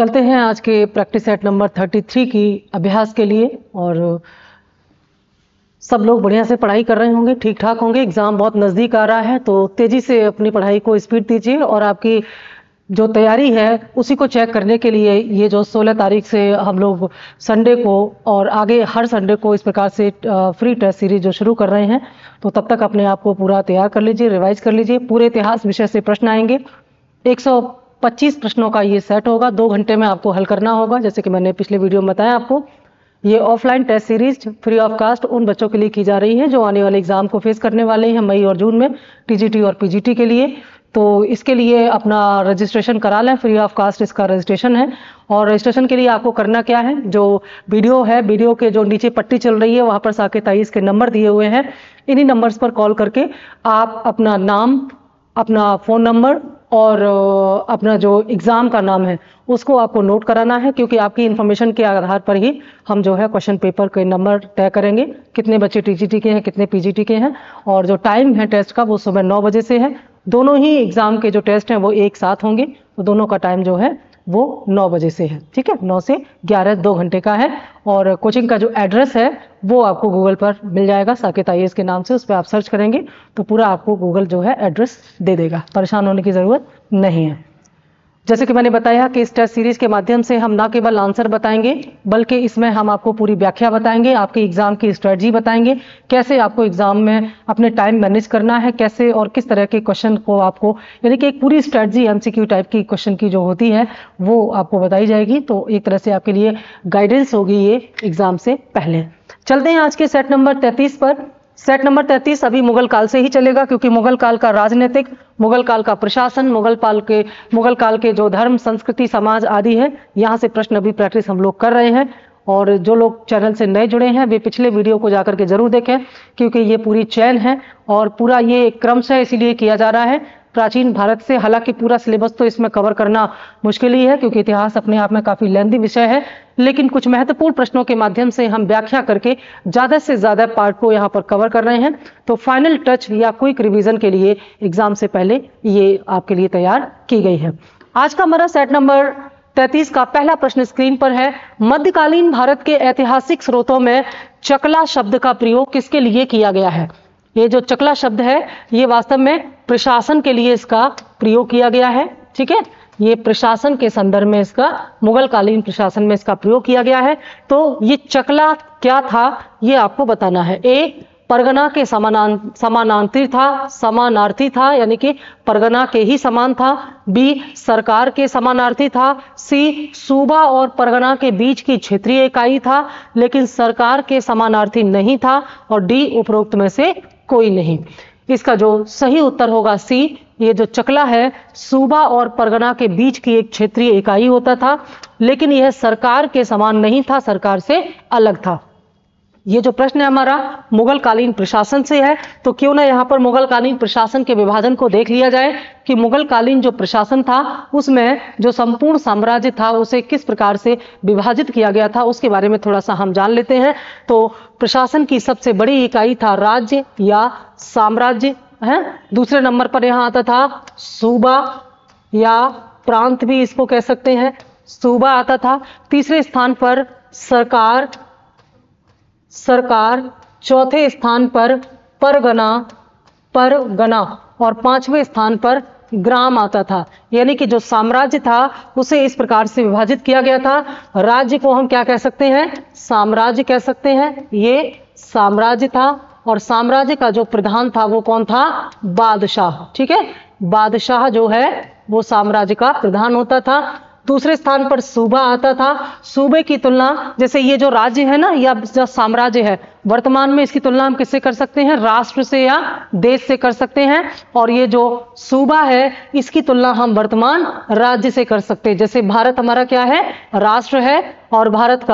चलते हैं आज के प्रैक्टिस सेट नंबर 33 की अभ्यास के लिए। और सब लोग बढ़िया से पढ़ाई कर रहे होंगे, ठीक ठाक होंगे। एग्ज़ाम बहुत नज़दीक आ रहा है तो तेज़ी से अपनी पढ़ाई को स्पीड दीजिए और आपकी जो तैयारी है उसी को चेक करने के लिए ये जो 16 तारीख से हम लोग संडे को और आगे हर संडे को इस प्रकार से फ्री टेस्ट सीरीज जो शुरू कर रहे हैं, तो तब तक अपने आप को पूरा तैयार कर लीजिए, रिवाइज कर लीजिए। पूरे इतिहास विषय से प्रश्न आएंगे। 125 प्रश्नों का ये सेट होगा, 2 घंटे में आपको हल करना होगा। जैसे कि मैंने पिछले वीडियो में बताया आपको, ये offline test series free of cost उन बच्चों के लिए की जा रही है जो आने वाले एग्जाम को फेस करने वाले हैं मई और जून में, टीजीटी और पीजीटी के लिए। तो इसके लिए अपना रजिस्ट्रेशन करा लें, फ्री ऑफ कास्ट इसका रजिस्ट्रेशन है। और रजिस्ट्रेशन के लिए आपको करना क्या है, जो वीडियो है, वीडियो के जो नीचे पट्टी चल रही है वहाँ पर साकेत आईएएस के नंबर दिए हुए हैं। इन्हीं नंबर्स पर कॉल करके आप अपना नाम, अपना फ़ोन नंबर और अपना जो एग्ज़ाम का नाम है उसको आपको नोट कराना है, क्योंकि आपकी इन्फॉर्मेशन के आधार पर ही हम जो है क्वेश्चन पेपर के नंबर तय करेंगे, कितने बच्चे टीजीटी के हैं, कितने पीजीटी के हैं। और जो टाइम है टेस्ट का वो सुबह 9 बजे से है। दोनों ही एग्ज़ाम के जो टेस्ट हैं वो एक साथ होंगे, तो दोनों का टाइम जो है वो 9 बजे से है। ठीक है, 9 से 11, 2 घंटे का है। और कोचिंग का जो एड्रेस है वो आपको गूगल पर मिल जाएगा साकेत आईएएस के नाम से, उस पर आप सर्च करेंगे तो पूरा आपको गूगल जो है एड्रेस दे देगा, परेशान होने की ज़रूरत नहीं है। जैसे कि मैंने बताया कि इस टेस्ट सीरीज के माध्यम से हम ना केवल आंसर बताएंगे बल्कि इसमें हम आपको पूरी व्याख्या बताएंगे, आपके एग्जाम की स्ट्रेटजी बताएंगे, कैसे आपको एग्जाम में अपने टाइम मैनेज करना है, कैसे और किस तरह के क्वेश्चन को आपको, यानी कि एक पूरी स्ट्रेटजी एमसीक्यू टाइप की क्वेश्चन की जो होती है वो आपको बताई जाएगी। तो एक तरह से आपके लिए गाइडेंस होगी ये एग्जाम से पहले। चलते हैं आज के सेट नंबर 33 पर। सेट नंबर 33 अभी मुगल काल से ही चलेगा, क्योंकि मुगल काल का राजनीतिक, मुगल काल का प्रशासन, मुगल काल के जो धर्म, संस्कृति, समाज आदि है, यहाँ से प्रश्न अभी प्रैक्टिस हम लोग कर रहे हैं। और जो लोग चैनल से नए जुड़े हैं वे पिछले वीडियो को जाकर के जरूर देखें, क्योंकि ये पूरी चैन है और पूरा ये क्रम से इसीलिए किया जा रहा है प्राचीन भारत से। हालांकि पूरा सिलेबस तो इसमें कवर करना मुश्किल ही है, क्योंकि इतिहास अपने आप में काफ़ी लेंथी विषय है, लेकिन कुछ महत्वपूर्ण प्रश्नों के माध्यम से हम व्याख्या करके ज़्यादा से ज़्यादा पार्ट को यहाँ पर कवर कर रहे हैं। तो फाइनल टच या क्विक रिवीजन के लिए एग्जाम से पहले ये आपके लिए तैयार की गई है। आज का हमारा सेट नंबर 33 का पहला प्रश्न स्क्रीन पर है। मध्यकालीन भारत के ऐतिहासिक स्रोतों में चकला शब्द का प्रयोग किसके लिए किया गया है? ये जो चकला शब्द है ये वास्तव में प्रशासन के लिए इसका प्रयोग किया गया है। ठीक है, ये प्रशासन के संदर्भ में इसका, मुगल कालीन प्रशासन में इसका प्रयोग किया गया है। तो ये चकला क्या था ये आपको बताना है। ए, परगना के समानार्थी था, यानी कि परगना के ही समान था। बी, सरकार के समानार्थी था। सी, सूबा और परगना के बीच की क्षेत्रीय इकाई था लेकिन सरकार के समानार्थी नहीं था। और डी, उपरोक्त में से कोई नहीं। इसका जो सही उत्तर होगा सी, ये जो चकला है सूबा और परगना के बीच की एक क्षेत्रीय इकाई होता था, लेकिन यह सरकार के समान नहीं था, सरकार से अलग था। ये जो प्रश्न है हमारा मुगल कालीन प्रशासन से है, तो क्यों ना यहाँ पर मुगल कालीन प्रशासन के विभाजन को देख लिया जाए कि मुगल कालीन जो प्रशासन था उसमें जो संपूर्ण साम्राज्य था उसे किस प्रकार से विभाजित किया गया था, उसके बारे में थोड़ा सा हम जान लेते हैं। तो प्रशासन की सबसे बड़ी इकाई था राज्य या साम्राज्य है। दूसरे नंबर पर यहाँ आता था सूबा या प्रांत भी इसको कह सकते हैं, सूबा आता था। तीसरे स्थान पर सरकार, चौथे स्थान पर परगना और 5वें स्थान पर ग्राम आता था। यानी कि जो साम्राज्य था उसे इस प्रकार से विभाजित किया गया था। राज्य को हम क्या कह सकते हैं, साम्राज्य कह सकते हैं। ये साम्राज्य था और साम्राज्य का जो प्रधान था वो कौन था, बादशाह। ठीक है, बादशाह जो है वो साम्राज्य का प्रधान होता था। दूसरे स्थान पर सूबा आता था। सूबे की तुलना, जैसे ये जो राज्य है ना या जो साम्राज्य है, वर्तमान में इसकी तुलना हम किससे कर सकते हैं, राष्ट्र से या देश से कर सकते हैं। और ये जो सूबा है इसकी तुलना हम वर्तमान राज्य से कर सकते हैं। जैसे भारत हमारा क्या है, राष्ट्र है, और भारत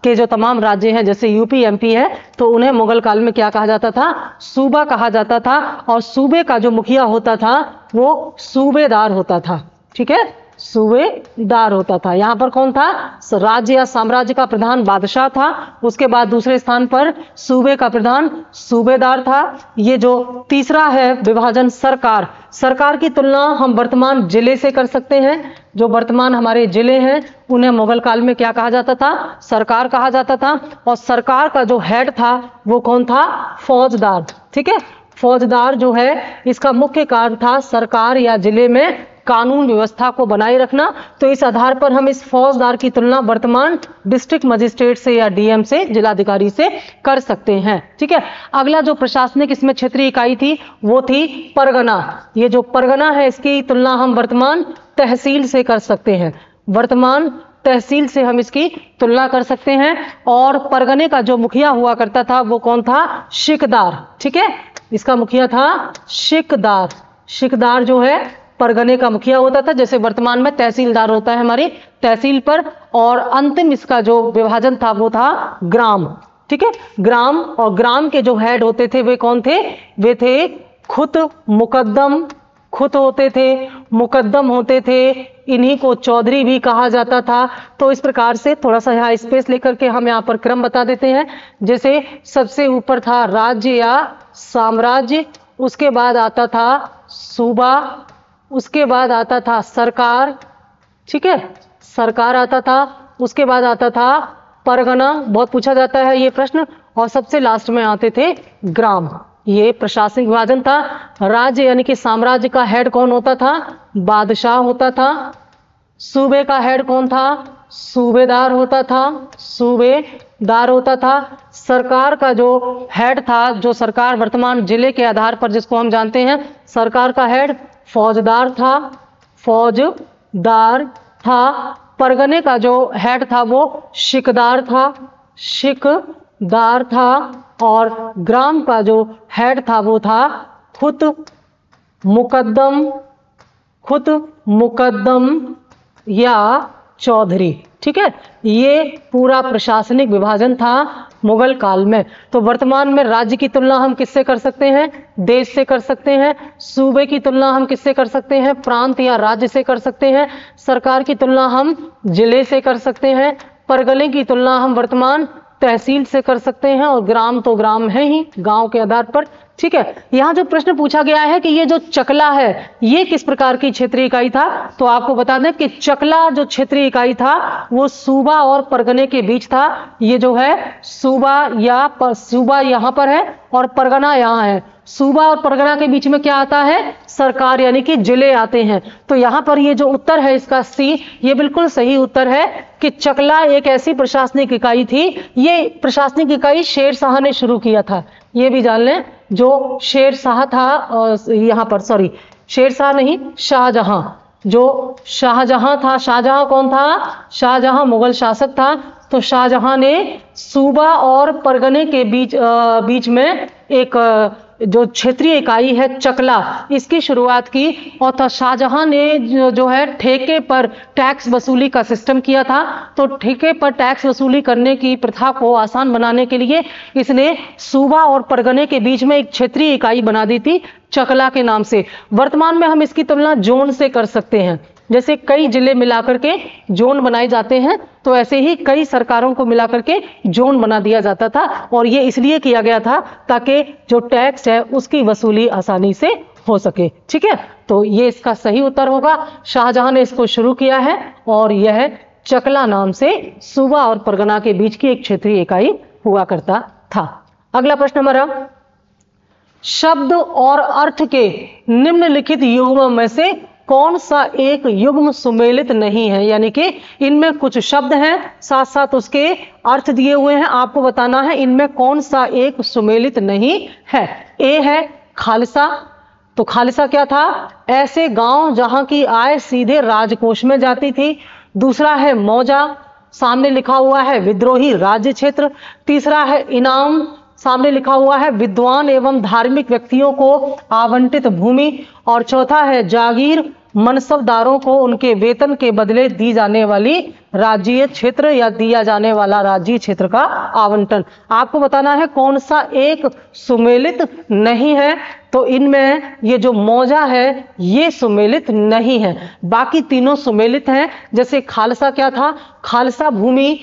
के जो तमाम राज्य हैं जैसे यूपी एमपी है तो उन्हें मुगल काल में क्या कहा जाता था, सूबा कहा जाता था। और सूबे का जो मुखिया होता था वो सूबेदार होता था। ठीक है, सूबेदार होता था। यहाँ पर कौन था? राज्य या साम्राज्य का प्रधान बादशाह था। उसके बाद दूसरे स्थान पर सूबे का प्रधान सूबेदार था। ये जो तीसरा है विभाजन, सरकार। सरकार की तुलना हम वर्तमान जिले से कर सकते हैं। जो वर्तमान हमारे जिले हैं उन्हें मुगल काल में क्या कहा जाता था? सरकार कहा जाता था। और सरकार का जो हेड था वो कौन था? फौजदार। ठीक है, फौजदार जो है इसका मुख्य कार्य था सरकार या जिले में कानून व्यवस्था को बनाए रखना। तो इस आधार पर हम इस फौजदार की तुलना वर्तमान डिस्ट्रिक्ट मजिस्ट्रेट से या डीएम से, जिलाधिकारी से कर सकते हैं। ठीक है, अगला जो प्रशासनिक इसमें क्षेत्रीय इकाई थी वो थी परगना। ये जो परगना है इसकी तुलना हम वर्तमान तहसील से कर सकते हैं। वर्तमान तहसील से हम इसकी तुलना कर सकते हैं। और परगने का जो मुखिया हुआ करता था वो कौन था? शिकदार। ठीक है, इसका मुखिया था शिकदार। शिकदार जो है परगने का मुखिया होता था, जैसे वर्तमान में तहसीलदार होता है हमारी तहसील पर। और अंतिम इसका जो विभाजन था वो था ग्राम। ठीक है, ग्राम। और ग्राम के जो हेड होते थे वे कौन थे? वे थे खुद मुकद्दम। खुद होते थे, मुकद्दम होते थे, इन्हीं को चौधरी भी कहा जाता था। तो इस प्रकार से थोड़ा सा यहाँ स्पेस लेकर के हम यहाँ पर क्रम बता देते हैं। जैसे सबसे ऊपर था राज्य या साम्राज्य, उसके बाद आता था सूबा, उसके बाद आता था सरकार। ठीक है, सरकार आता था। उसके बाद आता था परगना, बहुत पूछा जाता है ये प्रश्न। और सबसे लास्ट में आते थे ग्राम। ये प्रशासनिक विभाजन था। राज्य यानी कि साम्राज्य का हेड कौन होता था? बादशाह होता था। सूबे का हेड कौन था? सूबेदार होता था। सूबेदार होता था। सरकार का जो हेड था, जो सरकार वर्तमान जिले के आधार पर जिसको हम जानते हैं, सरकार का हेड फौजदार था। फौजदार था। परगने का जो हेड था वो शिकदार था। शिकदार था। और ग्राम का जो हेड था वो था खुद मुकद्दम। खुद मुकद्दम या चौधरी। ठीक है, ये पूरा प्रशासनिक विभाजन था मुगल काल में। तो वर्तमान में राज्य की तुलना हम किससे कर सकते हैं? देश से कर सकते हैं। सूबे की तुलना हम किससे कर सकते हैं? प्रांत या राज्य से कर सकते हैं। सरकार की तुलना हम जिले से कर सकते हैं। परगने की तुलना हम वर्तमान तहसील से कर सकते हैं। और ग्राम तो ग्राम है ही, गांव के आधार पर। ठीक है, यहाँ जो प्रश्न पूछा गया है कि ये जो चकला है ये किस प्रकार की क्षेत्रीय इकाई था, तो आपको बता दें कि चकला जो क्षेत्रीय इकाई था वो सूबा और परगने के बीच था। ये जो है सूबा यहाँ पर है और परगना यहाँ है। सूबा और परगना के बीच में क्या आता है? सरकार यानी कि जिले आते हैं। तो यहाँ पर ये जो उत्तर है इसका सी, ये बिल्कुल सही उत्तर है कि चकला एक ऐसी प्रशासनिक इकाई थी। ये प्रशासनिक इकाई शेर शाह ने शुरू किया था, ये भी जान लें। जो शेर शाह था, यहाँ पर सॉरी शेर शाह नहीं, शाहजहां। जो शाहजहां था, शाहजहां कौन था? शाहजहां मुगल शासक था। तो शाहजहां ने सूबा और परगने के बीच में एक जो क्षेत्रीय इकाई है चकला, इसकी शुरुआत की। और शाहजहां ने जो है ठेके पर टैक्स वसूली का सिस्टम किया था। तो ठेके पर टैक्स वसूली करने की प्रथा को आसान बनाने के लिए इसने सूबा और परगने के बीच में एक क्षेत्रीय इकाई बना दी थी चकला के नाम से। वर्तमान में हम इसकी तुलना जोन से कर सकते हैं। जैसे कई जिले मिलाकर के जोन बनाए जाते हैं, तो ऐसे ही कई सरकारों को मिलाकर के जोन बना दिया जाता था। और ये इसलिए किया गया था ताकि जो टैक्स है उसकी वसूली आसानी से हो सके। ठीक है, तो ये इसका सही उत्तर होगा। शाहजहां ने इसको शुरू किया है और यह चकला नाम से सूबा और परगना के बीच की एक क्षेत्रीय इकाई हुआ करता था। अगला प्रश्न हमारा, शब्द और अर्थ के निम्नलिखित युग्म में से कौन सा एक युग्म सुमेलित नहीं है? यानी कि इनमें कुछ शब्द हैं, साथ साथ उसके अर्थ दिए हुए हैं, आपको बताना है इनमें कौन सा एक सुमेलित नहीं है। ए है खालसा। तो खालसा क्या था? ऐसे गांव जहां की आय सीधे राजकोष में जाती थी। दूसरा है मौजा, सामने लिखा हुआ है विद्रोही राज्य क्षेत्र। तीसरा है इनाम, सामने लिखा हुआ है विद्वान एवं धार्मिक व्यक्तियों को आवंटित भूमि। और चौथा है जागीर, मनसबदारों को उनके वेतन के बदले दी जाने वाली राज्यीय क्षेत्र या दिया जाने वाला राज्यीय क्षेत्र का आवंटन। आपको बताना है कौन सा एक सुमेलित नहीं है, तो इनमें ये जो मौजा है ये सुमेलित नहीं है, बाकी तीनों सुमेलित हैं। जैसे खालसा क्या था, खालसा भूमि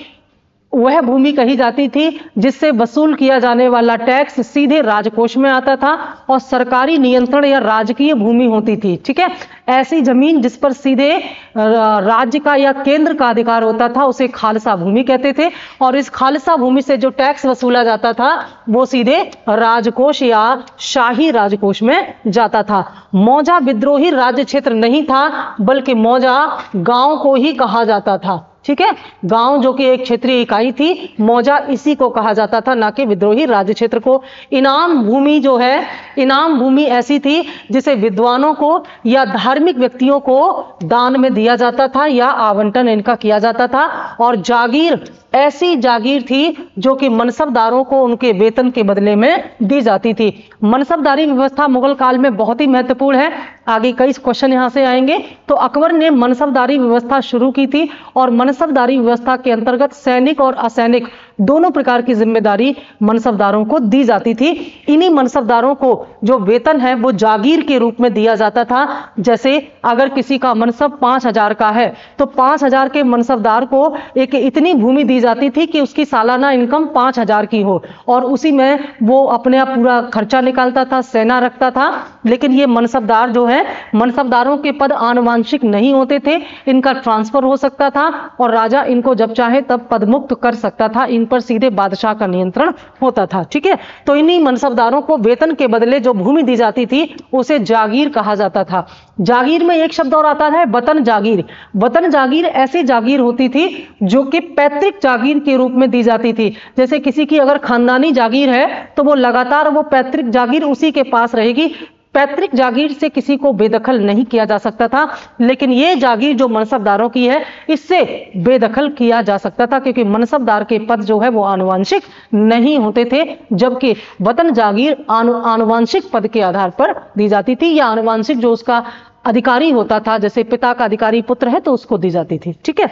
वह भूमि कही जाती थी जिससे वसूल किया जाने वाला टैक्स सीधे राजकोष में आता था और सरकारी नियंत्रण या राजकीय भूमि होती थी। ठीक है, ऐसी जमीन जिस पर सीधे राज्य का या केंद्र का अधिकार होता था उसे खालसा भूमि कहते थे, और इस खालसा भूमि से जो टैक्स वसूला जाता था वो सीधे राजकोष या शाही राजकोष में जाता था। मौजा विद्रोही राज्य क्षेत्र नहीं था, बल्कि मौजा गांव को ही कहा जाता था। ठीक है, गांव जो कि एक क्षेत्रीय इकाई थी, मौजा इसी को कहा जाता था, ना कि विद्रोही राज्य क्षेत्र को। इनाम भूमि जो है, इनाम भूमि ऐसी थी जिसे विद्वानों को या धार्मिक व्यक्तियों को दान में दिया जाता था या आवंटन इनका किया जाता था। और जागीर ऐसी जागीर थी जो कि मनसबदारों को उनके वेतन के बदले में दी जाती थी। मनसबदारी व्यवस्था मुगल काल में बहुत ही महत्वपूर्ण है, आगे कई क्वेश्चन यहां से आएंगे। तो अकबर ने मनसबदारी व्यवस्था शुरू की थी और मनसबदारी व्यवस्था के अंतर्गत सैनिक और असैनिक दोनों प्रकार की जिम्मेदारी मनसबदारों को दी जाती थी। इन्हीं मनसबदारों को जो वेतन है वो जागीर के रूप में दिया जाता था। जैसे अगर किसी का मनसब 5,000 का है तो 5,000 के मनसबदार को एक इतनी भूमि दी जाती थी कि उसकी सालाना इनकम 5,000 की हो, और उसी में वो अपने आप पूरा खर्चा निकालता था, सेना रखता था। लेकिन ये मनसबदार जो है, मनसबदारों के पद आनुवांशिक नहीं होते थे, इनका ट्रांसफर हो सकता था और राजा इनको जब चाहे तब पदमुक्त कर सकता था। इन पर सीधे बादशाह का नियंत्रण होता था। ठीक है, तो इन्हीं मनसबदारों को वेतन के बदले जो भूमि दी जाती थी उसे जागीर कहा जाता था। जागीर में एक शब्द और आता है वतन जागीर। वतन जागीर ऐसी जागीर होती थी जो कि पैतृक जागीर के रूप में दी जाती थी। जैसे किसी की अगर खानदानी जागीर है तो वो लगातार वो पैतृक जागीर उसी के पास रहेगी। पैतृक जागीर से किसी को बेदखल नहीं किया जा सकता था, लेकिन ये जागीर जो मनसबदारों की है इससे बेदखल किया जा सकता था, क्योंकि मनसबदार के पद जो है वो आनुवांशिक नहीं होते थे, जबकि वतन जागीर आनुवांशिक पद के आधार पर दी जाती थी, या आनुवांशिक जो उसका अधिकारी होता था, जैसे पिता का अधिकारी पुत्र है तो उसको दी जाती थी। ठीक है,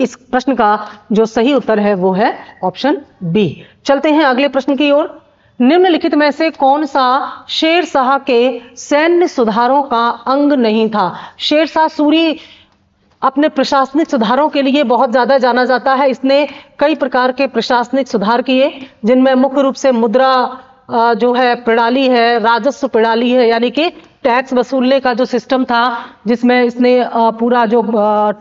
इस प्रश्न का जो सही उत्तर है वो है ऑप्शन बी। चलते हैं अगले प्रश्न की ओर। निम्नलिखित में से कौन सा शेरशाह के सैन्य सुधारों का अंग नहीं था? शेरशाह सूरी अपने प्रशासनिक सुधारों के लिए बहुत ज्यादा जाना जाता है। इसने कई प्रकार के प्रशासनिक सुधार किए, जिनमें मुख्य रूप से मुद्रा जो है प्रणाली है, राजस्व प्रणाली है, यानी कि टैक्स वसूलने का जो सिस्टम था, जिसमें इसने पूरा जो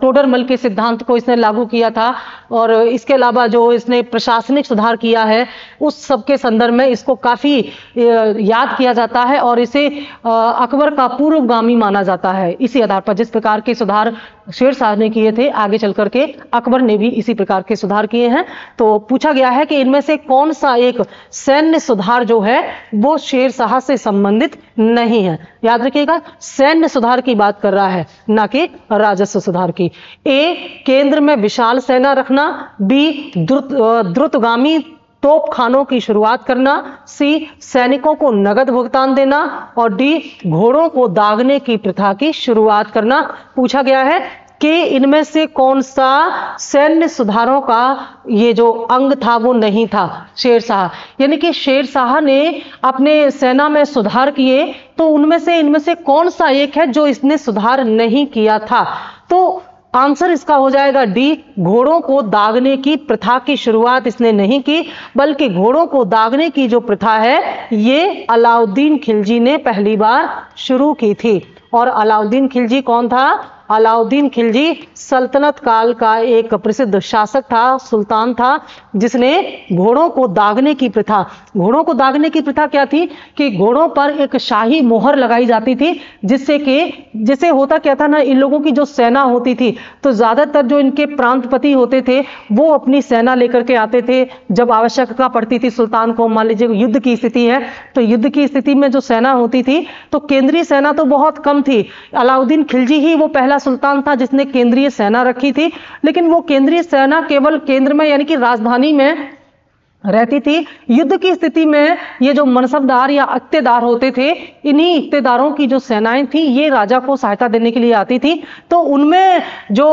टोडरमल के सिद्धांत को इसने लागू किया था, और इसके अलावा जो इसने प्रशासनिक सुधार किया है उस सब के संदर्भ में इसको काफी याद किया जाता है और इसे अकबर का पूर्वगामी माना जाता है। इसी आधार पर जिस प्रकार के सुधार शेरशाह ने किए थे, आगे चल करके अकबर ने भी इसी प्रकार के सुधार किए हैं। तो पूछा गया है कि इनमें से कौन सा एक सैन्य सुधार जो है वो शेरशाह से संबंधित नहीं है। याद रखिएगा, सैन्य सुधार की बात कर रहा है, ना कि राजस्व सुधार की। ए, केंद्र में विशाल सेना रखना। बी, द्रुतगामी तोपखानों की शुरुआत करना। सी, सैनिकों को नगद भुगतान देना। और डी, घोड़ों को दागने की प्रथा की शुरुआत करना। पूछा गया है कि इनमें से कौन सा सैन्य सुधारों का ये जो अंग था वो नहीं था शेरशाह, यानी कि शेरशाह ने अपने सेना में सुधार किए, तो इनमें से कौन सा एक है जो इसने सुधार नहीं किया था? तो आंसर इसका हो जाएगा डी, घोड़ों को दागने की प्रथा की शुरुआत इसने नहीं की, बल्कि घोड़ों को दागने की जो प्रथा है ये अलाउद्दीन खिलजी ने पहली बार शुरू की थी। और अलाउद्दीन खिलजी कौन था? अलाउद्दीन खिलजी सल्तनत काल का एक प्रसिद्ध शासक था, सुल्तान था, जिसने घोड़ों को दागने की प्रथा, घोड़ों को दागने की प्रथा क्या थी कि घोड़ों पर एक शाही मोहर लगाई जाती थी, जिससे होता क्या था ना, इन लोगों की जो सेना होती थी तो ज्यादातर जो इनके प्रांतपति होते थे वो अपनी सेना लेकर के आते थे। जब आवश्यकता पड़ती थी सुल्तान को, मान लीजिए युद्ध की स्थिति है, तो युद्ध की स्थिति में जो सेना होती थी तो केंद्रीय सेना तो बहुत कम थी। अलाउद्दीन खिलजी ही वो पहला सुल्तान था जिसने केंद्रीय सेना रखी थी, लेकिन वो केंद्रीय सेना केवल केंद्र में यानी कि राजधानी में रहती थी। युद्ध की स्थिति में ये जो मनसबदार या इक्तेदार होते थे, इन्हीं इक्तेदारों की जो सेनाएं थी ये राजा को सहायता देने के लिए आती थी। तो उनमें जो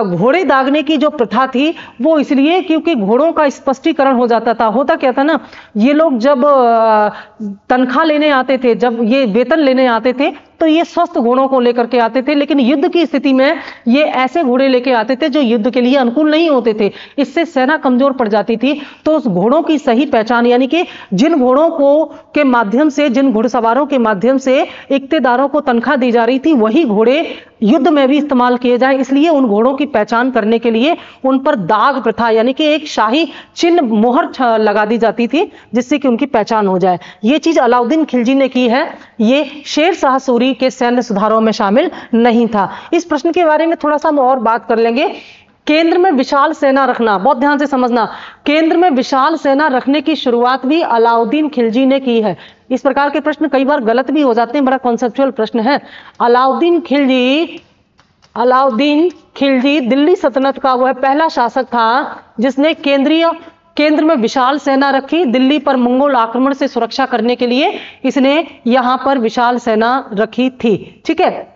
घोड़े दागने की जो प्रथा थी वो इसलिए क्योंकि घोड़ों का स्पष्टीकरण हो जाता था। होता क्या था ना, ये लोग जब तनख्वाह लेने आते थे, जब ये वेतन लेने आते थे, तो ये स्वस्थ घोड़ों को लेकर के आते थे, लेकिन युद्ध की स्थिति में ये ऐसे घोड़े लेके आते थे जो युद्ध के लिए अनुकूल नहीं होते थे। इससे सेना कमजोर पड़ जाती थी। तो उस घोड़ों की सही पहचान, यानी कि जिन घोड़ों को के माध्यम से, जिन घुड़सवारों के माध्यम से इक्तेदारों को तनख्वाह दी जा रही थी, वही घोड़े युद्ध में भी इस्तेमाल किए जाए, इसलिए उन घोड़ों की पहचान करने के लिए उन पर दाग प्रथा यानी कि एक शाही चिन्ह, मोहर लगा दी जाती थी जिससे कि उनकी पहचान हो जाए। ये चीज अलाउद्दीन खिलजी ने की है, ये शेर शाह सूरी के सैन्य सुधारों में शामिल नहीं था। इस प्रश्न के बारे में थोड़ा सा हम और बात कर लेंगे। केंद्र में विशाल सेना रखना, बहुत ध्यान से समझना, केंद्र में विशाल सेना रखने की शुरुआत भी अलाउद्दीन खिलजी ने की है। इस प्रकार के प्रश्न कई बार गलत भी हो जाते हैं, बड़ा कॉन्सेप्चुअल प्रश्न है। अलाउद्दीन खिलजी दिल्ली सल्तनत का वह पहला शासक था जिसने केंद्र में विशाल सेना रखी। दिल्ली पर मंगोल आक्रमण से सुरक्षा करने के लिए इसने यहां पर विशाल सेना रखी थी। ठीक है,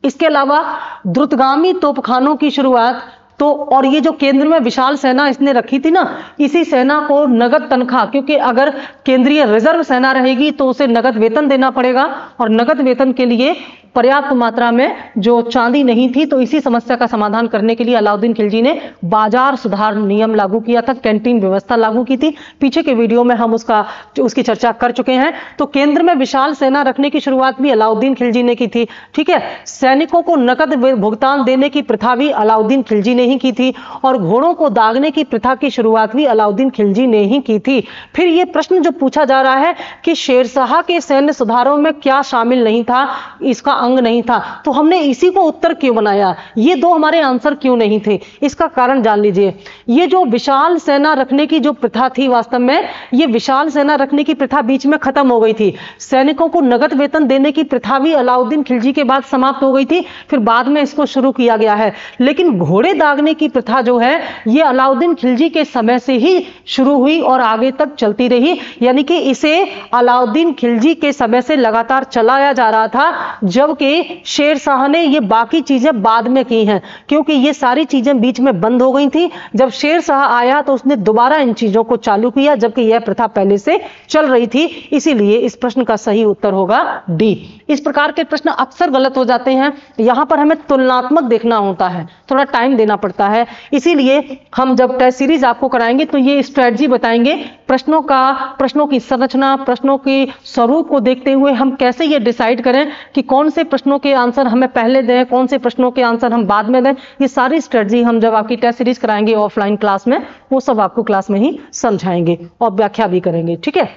इसके अलावा द्रुतगामी तोपखानों की शुरुआत, तो और ये जो केंद्र में विशाल सेना इसने रखी थी ना, इसी सेना को नगद तनख्वाह, क्योंकि अगर केंद्रीय रिजर्व सेना रहेगी तो उसे नगद वेतन देना पड़ेगा, और नगद वेतन के लिए पर्याप्त मात्रा में जो चांदी नहीं थी, तो इसी समस्या का समाधान करने के लिए अलाउद्दीन खिलजी ने बाजार सुधार नियम लागू किया था, कैंटीन व्यवस्था लागू की थी। पीछे के वीडियो में हम उसकी चर्चा कर चुके हैं। तो केंद्र में विशाल सेना रखने की शुरुआत भी अलाउद्दीन खिलजी ने की थी। ठीक है, सैनिकों को नकद भुगतान देने की प्रथा भी अलाउद्दीन खिलजी ने ही की थी, और घोड़ों को दागने की प्रथा की शुरुआत भी अलाउद्दीन खिलजी ने ही की थी। फिर यह प्रश्न जो पूछा जा रहा है कि शेरशाह के सैन्य सुधारों में क्या शामिल नहीं था, इसका अंग नहीं था, तो हमने इसी को उत्तर क्यों बनाया, ये दो हमारे आंसर क्यों नहीं थे, इसका कारण जान लीजिए। ये जो विशाल सेना रखने की जो प्रथा थी, वास्तव में ये विशाल सेना रखने की प्रथा बीच में खत्म हो गई थी। सैनिकों को नगद वेतन देने की प्रथा भी अलाउद्दीन खिलजी के बाद समाप्त हो गई थी, फिर बाद में इसको शुरू किया गया है। लेकिन घोड़े दागने की प्रथा जो है ये अलाउद्दीन खिलजी के समय से ही शुरू हुई और आगे तक चलती रही, यानी कि इसे अलाउद्दीन खिलजी के समय से लगातार चलाया जा रहा था, जबकि शेरशाह ने ये बाकी चीजें बाद में की हैं, क्योंकि ये सारी चीजें बीच में बंद हो गई थी। जब शेरशाह आया तो उसने दोबारा इन चीजों को चालू किया, जबकि यह प्रथा पहले से चल रही थी। इसीलिए इस प्रश्न का सही उत्तर होगा डी। इस प्रकार के प्रश्न अक्सर गलत हो जाते हैं, यहां पर हमें तुलनात्मक देखना होता है, थोड़ा टाइम देना पड़ता है। इसीलिए हम जब टेस्ट सीरीज आपको कराएंगे तो ये स्ट्रेटजी बताएंगे, प्रश्नों की संरचना, प्रश्नों के स्वरूप को देखते हुए हम कैसे ये डिसाइड करें कि कौन से प्रश्नों के आंसर हमें पहले दें, कौन से प्रश्नों के आंसर हम बाद में दें। ये सारी स्ट्रेटजी हम जब आपकी टेस्ट सीरीज कराएंगे ऑफलाइन क्लास में, वो सब आपको क्लास में ही समझाएंगे और व्याख्या भी करेंगे। ठीक है,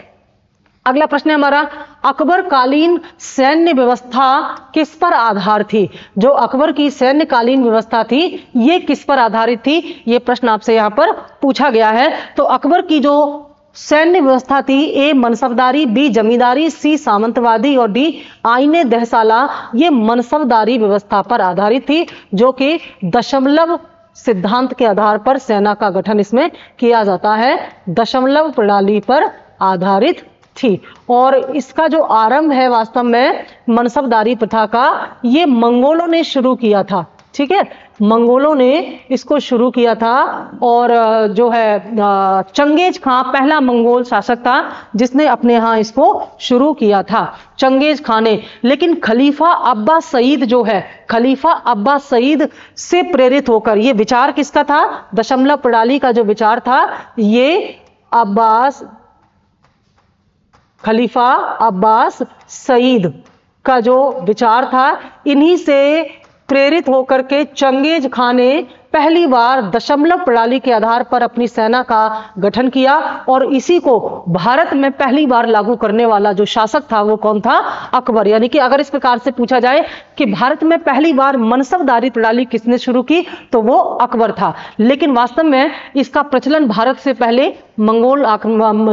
अगला प्रश्न है हमारा, अकबर कालीन सैन्य व्यवस्था किस पर आधार थी? जो अकबर की सैन्य कालीन व्यवस्था थी ये किस पर आधारित थी, ये प्रश्न आपसे यहां पर पूछा गया है। तो अकबर की जो सैन्य व्यवस्था थी, ए मनसबदारी, बी जमींदारी, सी सामंतवादी और डी आईने दहसाला, ये मनसबदारी व्यवस्था पर आधारित थी, जो कि दशमलव सिद्धांत के आधार पर सेना का गठन इसमें किया जाता है, दशमलव प्रणाली पर आधारित थी। और इसका जो आरंभ है वास्तव में मनसबदारी प्रथा का, ये मंगोलों ने शुरू किया था। ठीक है, मंगोलों ने इसको शुरू किया था, और जो है चंगेज खां पहला मंगोल शासक था जिसने अपने यहाँ इसको शुरू किया था, चंगेज खां ने। लेकिन खलीफा अब्बास सईद जो है, खलीफा अब्बास सईद से प्रेरित होकर, ये विचार किसका था, दशमलव प्रणाली का जो विचार था, ये खलीफा अब्बास सईद का जो विचार था, इन्हीं से प्रेरित होकर के चंगेज खां ने पहली बार दशमलव प्रणाली के आधार पर अपनी सेना का गठन किया, और इसी को भारत में पहली बार लागू करने वाला जो शासक था वो कौन था, अकबर। यानी कि अगर इस प्रकार से पूछा जाए कि भारत में पहली बार मनसबदारी प्रणाली किसने शुरू की, तो वो अकबर था। लेकिन वास्तव में इसका प्रचलन भारत से पहले मंगोल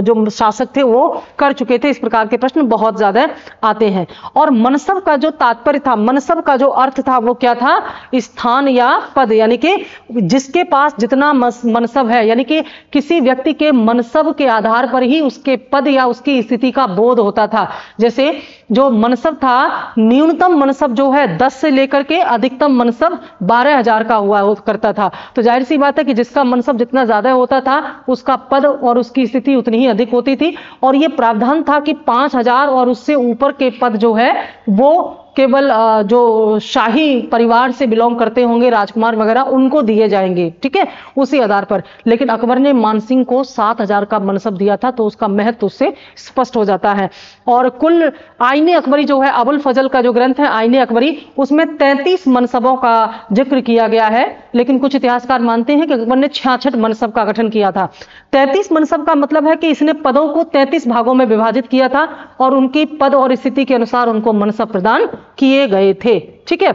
जो शासक थे वो कर चुके थे। इस प्रकार के प्रश्न बहुत ज्यादा आते हैं। और मनसब का जो तात्पर्य था, मनसब का जो अर्थ था वो क्या था? स्थान या पद, यानी कि जिसके पास जितना मनसब है, यानी कि किसी व्यक्ति के मनसब के आधार पर ही उसके पद या उसकी स्थिति का बोध होता था। जैसे जो मनसब था, न्यूनतम मनसब जो है 10 से लेकर के अधिकतम मनसब 12,000 का हुआ करता था। तो जाहिर सी बात है कि जिसका मनसब जितना ज्यादा होता था उसका पद और उसकी स्थिति उतनी ही अधिक होती थी। और ये प्रावधान था कि 5,000 और उससे ऊपर के पद जो है वो केवल जो शाही परिवार से बिलोंग करते होंगे, राजकुमार वगैरह, उनको दिए जाएंगे, ठीक है, उसी आधार पर। लेकिन अकबर ने मानसिंह को 7,000 का मनसब दिया था, तो उसका महत्व उससे स्पष्ट हो जाता है। और कुल आईने अकबरी जो है, अबुल फजल का जो ग्रंथ है आईने अकबरी, उसमें 33 मनसबों का जिक्र किया गया है। लेकिन कुछ इतिहासकार मानते हैं कि अकबर ने 66 मनसब का गठन किया था। 33 मनसब का मतलब है कि इसने पदों को 33 भागों में विभाजित किया था और उनकी पद और स्थिति के अनुसार उनको मनसब प्रदान किए गए थे, ठीक है।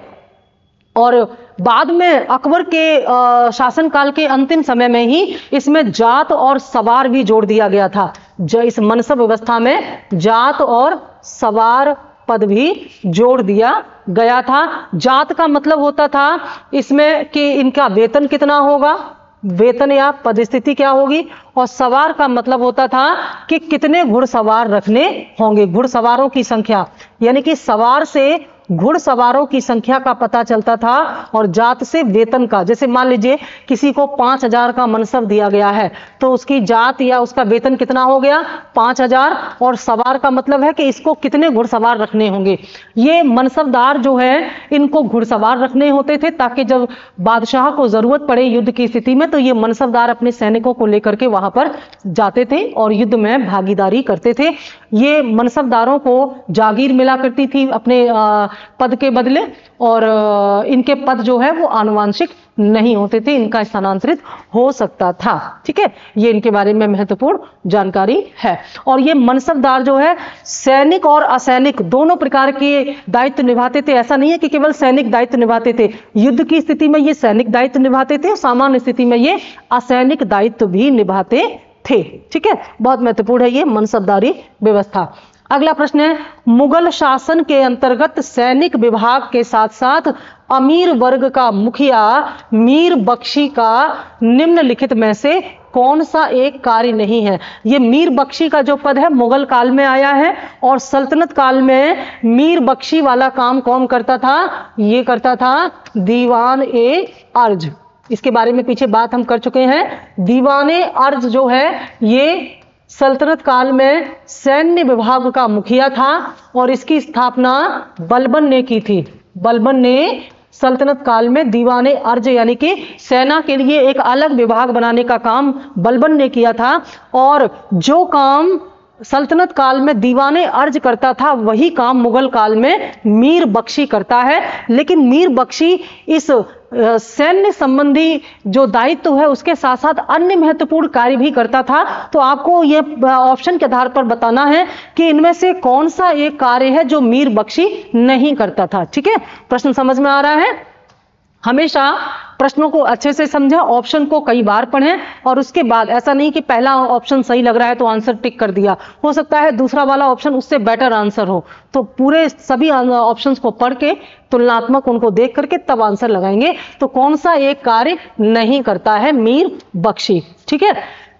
और बाद में अकबर के शासनकाल के अंतिम समय में ही इसमें जात और सवार भी जोड़ दिया गया था। इस मनसब व्यवस्था में जात और सवार पद भी जोड़ दिया गया था। जात का मतलब होता था इसमें कि इनका वेतन कितना होगा, वेतन या पदस्थिति क्या होगी। और सवार का मतलब होता था कि कितने घुड़सवार रखने होंगे, घुड़सवारों की संख्या, यानी कि सवार से घुड़सवारों की संख्या का पता चलता था और जात से वेतन का। जैसे मान लीजिए किसी को 5,000 का मनसब दिया गया है तो उसकी जात या उसका वेतन कितना हो गया, 5,000। और सवार का मतलब है कि इसको कितने घुड़सवार रखने होंगे। ये मनसबदार जो है इनको घुड़सवार रखने होते थे ताकि जब बादशाह को जरूरत पड़े युद्ध की स्थिति में तो ये मनसबदार अपने सैनिकों को लेकर के वहां पर जाते थे और युद्ध में भागीदारी करते थे। ये मनसबदारों को जागीर मिला करती थी अपने पद के बदले, और इनके पद जो है वो आनुवांशिक नहीं होते थे, इनका स्थानांतरित हो सकता था, ठीक है। ये इनके बारे में महत्वपूर्ण जानकारी है। और ये मनसबदार जो है सैनिक और असैनिक दोनों प्रकार के दायित्व निभाते थे। ऐसा नहीं है कि केवल सैनिक दायित्व निभाते थे, युद्ध की स्थिति में ये सैनिक दायित्व निभाते थे, सामान्य स्थिति में ये असैनिक दायित्व भी निभाते थे, ठीक है। बहुत महत्वपूर्ण है ये मनसबदारी व्यवस्था। अगला प्रश्न है, मुगल शासन के अंतर्गत सैनिक विभाग के साथ साथ अमीर वर्ग का मुखिया मीर बख्शी का निम्नलिखित में से कौन सा एक कार्य नहीं है। ये मीर बख्शी का जो पद है मुगल काल में आया है और सल्तनत काल में मीर बख्शी वाला काम कौन करता था, ये करता था दीवान ए अर्ज। इसके बारे में पीछे बात हम कर चुके हैं। दीवान ए अर्ज जो है ये सल्तनत काल में सैन्य विभाग का मुखिया था और इसकी स्थापना बलबन ने की थी। बलबन ने सल्तनत काल में दीवाने अर्ज यानी कि सेना के लिए एक अलग विभाग बनाने का काम बलबन ने किया था। और जो काम सल्तनत काल में दीवाने अर्ज करता था वही काम मुगल काल में मीर बख्शी करता है। लेकिन मीर बख्शी इस सैन्य संबंधी जो दायित्व है उसके साथ साथ अन्य महत्वपूर्ण कार्य भी करता था। तो आपको ये ऑप्शन के आधार पर बताना है कि इनमें से कौन सा एक कार्य है जो मीर बख्शी नहीं करता था, ठीक है। प्रश्न समझ में आ रहा है। हमेशा प्रश्नों को अच्छे से समझें, ऑप्शन को कई बार पढ़ें और उसके बाद ऐसा नहीं कि पहला ऑप्शन सही लग रहा है तो आंसर टिक कर दिया, हो सकता है दूसरा वाला ऑप्शन उससे बेटर आंसर हो। तो पूरे सभी ऑप्शंस को पढ़ के तुलनात्मक उनको देख करके तब आंसर लगाएंगे। तो कौन सा एक कार्य नहीं करता है मीर बख्शी, ठीक है।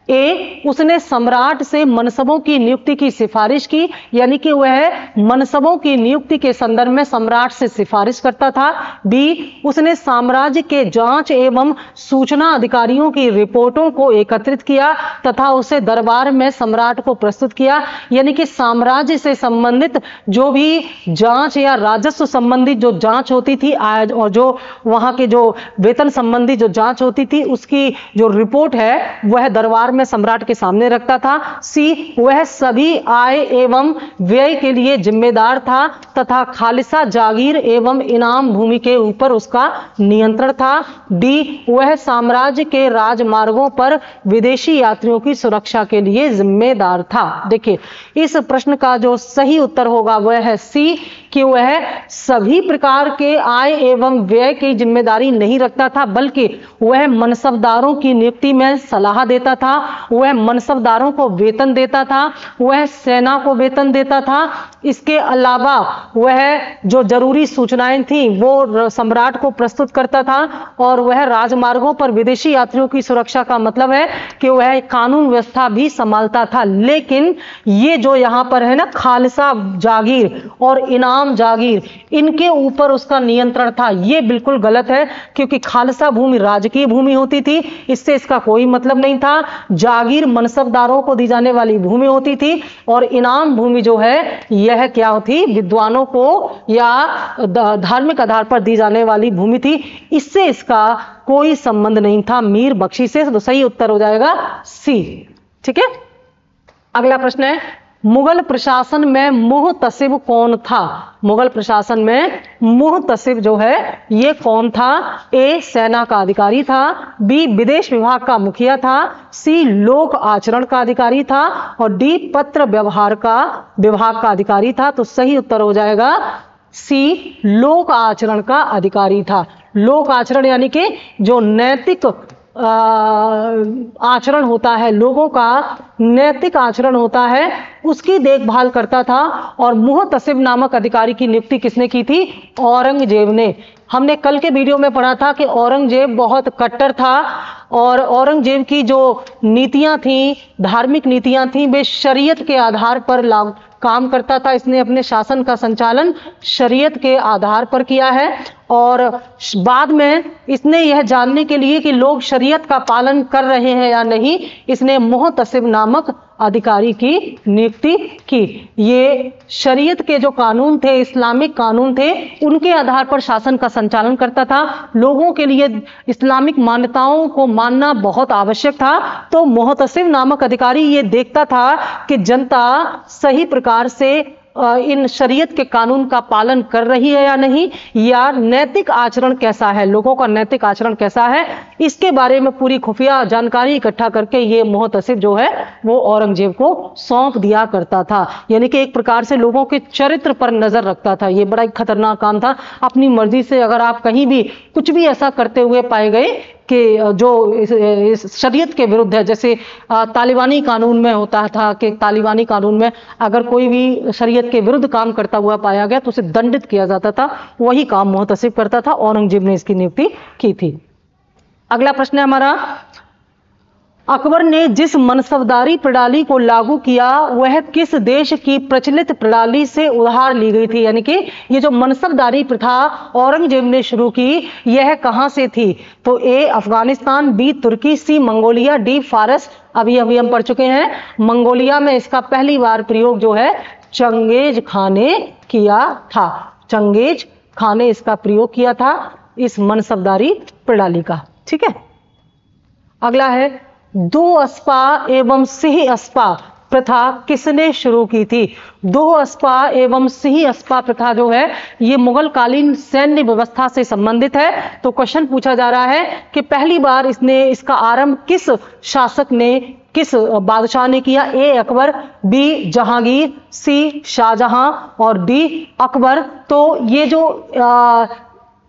ए, उसने सम्राट से मनसबों की नियुक्ति की सिफारिश की, यानी कि वह मनसबों की नियुक्ति के संदर्भ में सम्राट से सिफारिश करता था। बी, उसने साम्राज्य के जांच एवं सूचना अधिकारियों की रिपोर्टों को एकत्रित किया तथा उसे दरबार में सम्राट को प्रस्तुत किया, यानी कि साम्राज्य से संबंधित जो भी जांच या राजस्व संबंधी जो जांच होती थी आज और जो वहां के जो वेतन संबंधी जो जांच होती थी उसकी जो रिपोर्ट है वह दरबार में सम्राट के सामने रखता था। सी, वह सभी आय एवं व्यय के लिए जिम्मेदार था तथा खालिसा जागीर एवं इनाम भूमि के ऊपर उसका नियंत्रण था। डी, वह साम्राज्य के राजमार्गों पर विदेशी यात्रियों की सुरक्षा के लिए जिम्मेदार था। देखिए इस प्रश्न का जो सही उत्तर होगा वह है सी, कि वह सभी प्रकार के आय एवं व्यय की जिम्मेदारी नहीं रखता था बल्कि वह मनसबदारों की नियुक्ति में सलाह देता था वह मनसबदारों को वेतन देता था, वह सेना को वेतन देता था। इसके अलावा वह जो जरूरी सूचनाएं थी वो सम्राट को प्रस्तुत करता था, और वह राजमार्गों पर विदेशी यात्रियों की सुरक्षा का मतलब है कि वह कानून व्यवस्था भी संभालता था। लेकिन ये जो यहाँ पर है ना, खालसा जागीर और इनाम जागीर, इनके ऊपर उसका नियंत्रण था। ये बिल्कुल गलत है, क्योंकि खालसा भूमि राजकीय भूमि होती थी, इससे इसका कोई मतलब नहीं था। जागीर मनसबदारों को दी जाने वाली भूमि होती थी, और इनाम भूमि जो है यह क्या थी, विद्वानों को या धार्मिक आधार पर दी जाने वाली भूमि थी। इससे इसका कोई संबंध नहीं था मीर बख्शी से। तो सही उत्तर हो जाएगा सी। ठीक है, अगला प्रश्न है, मुगल प्रशासन में मुहतसिब कौन था? मुगल प्रशासन में मुहतसिब जो है ये कौन था? ए सेना का अधिकारी था, बी विदेश विभाग का मुखिया था, सी लोक आचरण का अधिकारी था, और डी पत्र व्यवहार का विभाग का अधिकारी था। तो सही उत्तर हो जाएगा सी, लोक आचरण का अधिकारी था। लोक आचरण यानी कि जो नैतिक आचरण होता है, लोगों का नैतिक आचरण होता है, उसकी देखभाल करता था। और मुहतसिब नामक अधिकारी की नियुक्ति किसने की थी? औरंगजेब ने। हमने कल के वीडियो में पढ़ा था कि औरंगजेब बहुत कट्टर था, और औरंगजेब की जो नीतियां थी, धार्मिक नीतियां थी, वे शरीयत के आधार पर काम करता था। इसने अपने शासन का संचालन शरीयत के आधार पर किया है, और बाद में इसने यह जानने के लिए कि लोग शरीयत का पालन कर रहे हैं या नहीं, इसने मुहतसिब नामक अधिकारी की नियुक्ति की। ये शरीयत के जो कानून थे, इस्लामिक कानून थे, उनके आधार पर शासन का संचालन करता था। लोगों के लिए इस्लामिक मान्यताओं को मानना बहुत आवश्यक था। तो मुहतसिब नामक अधिकारी ये देखता था कि जनता सही प्रकार से इन शरीयत के कानून का पालन कर रही है या नहीं, या नैतिक आचरण कैसा है, लोगों का नैतिक आचरण कैसा है, इसके बारे में पूरी खुफिया जानकारी इकट्ठा करके ये मुहतसिब जो है वो औरंगजेब को सौंप दिया करता था। यानी कि एक प्रकार से लोगों के चरित्र पर नजर रखता था। ये बड़ा एक खतरनाक काम था। अपनी मर्जी से अगर आप कहीं भी कुछ भी ऐसा करते हुए पाए गए कि जो इस शरीयत के विरुद्ध है, जैसे तालिबानी कानून में होता था कि तालिबानी कानून में अगर कोई भी शरीयत के विरुद्ध काम करता हुआ पाया गया तो उसे दंडित किया जाता था, वही काम मुहतसिब करता था। औरंगजेब ने इसकी नियुक्ति की थी। अगला प्रश्न है हमारा, अकबर ने जिस मनसबदारी प्रणाली को लागू किया वह किस देश की प्रचलित प्रणाली से उधार ली गई थी? यानी कि ये जो मनसबदारी प्रथा औरंगजेब ने शुरू की, यह कहां से थी? तो ए अफगानिस्तान, बी तुर्की, सी मंगोलिया, डी फारस। अभी हम पढ़ चुके हैं, मंगोलिया में इसका पहली बार प्रयोग जो है चंगेज खान ने किया था। चंगेज खान ने इसका प्रयोग किया था, इस मनसबदारी प्रणाली का। ठीक है, अगला है, दो अस्पा एवं सिंह अस्पा प्रथा किसने शुरू की थी? दो अस्पा एवं सिंह अस्पा प्रथा जो है ये मुगल कालीन सैन्य व्यवस्था से संबंधित है। तो क्वेश्चन पूछा जा रहा है कि पहली बार इसका आरंभ किस शासक ने, किस बादशाह ने किया? ए अकबर, बी जहांगीर, सी शाहजहां, और डी अकबर। तो ये जो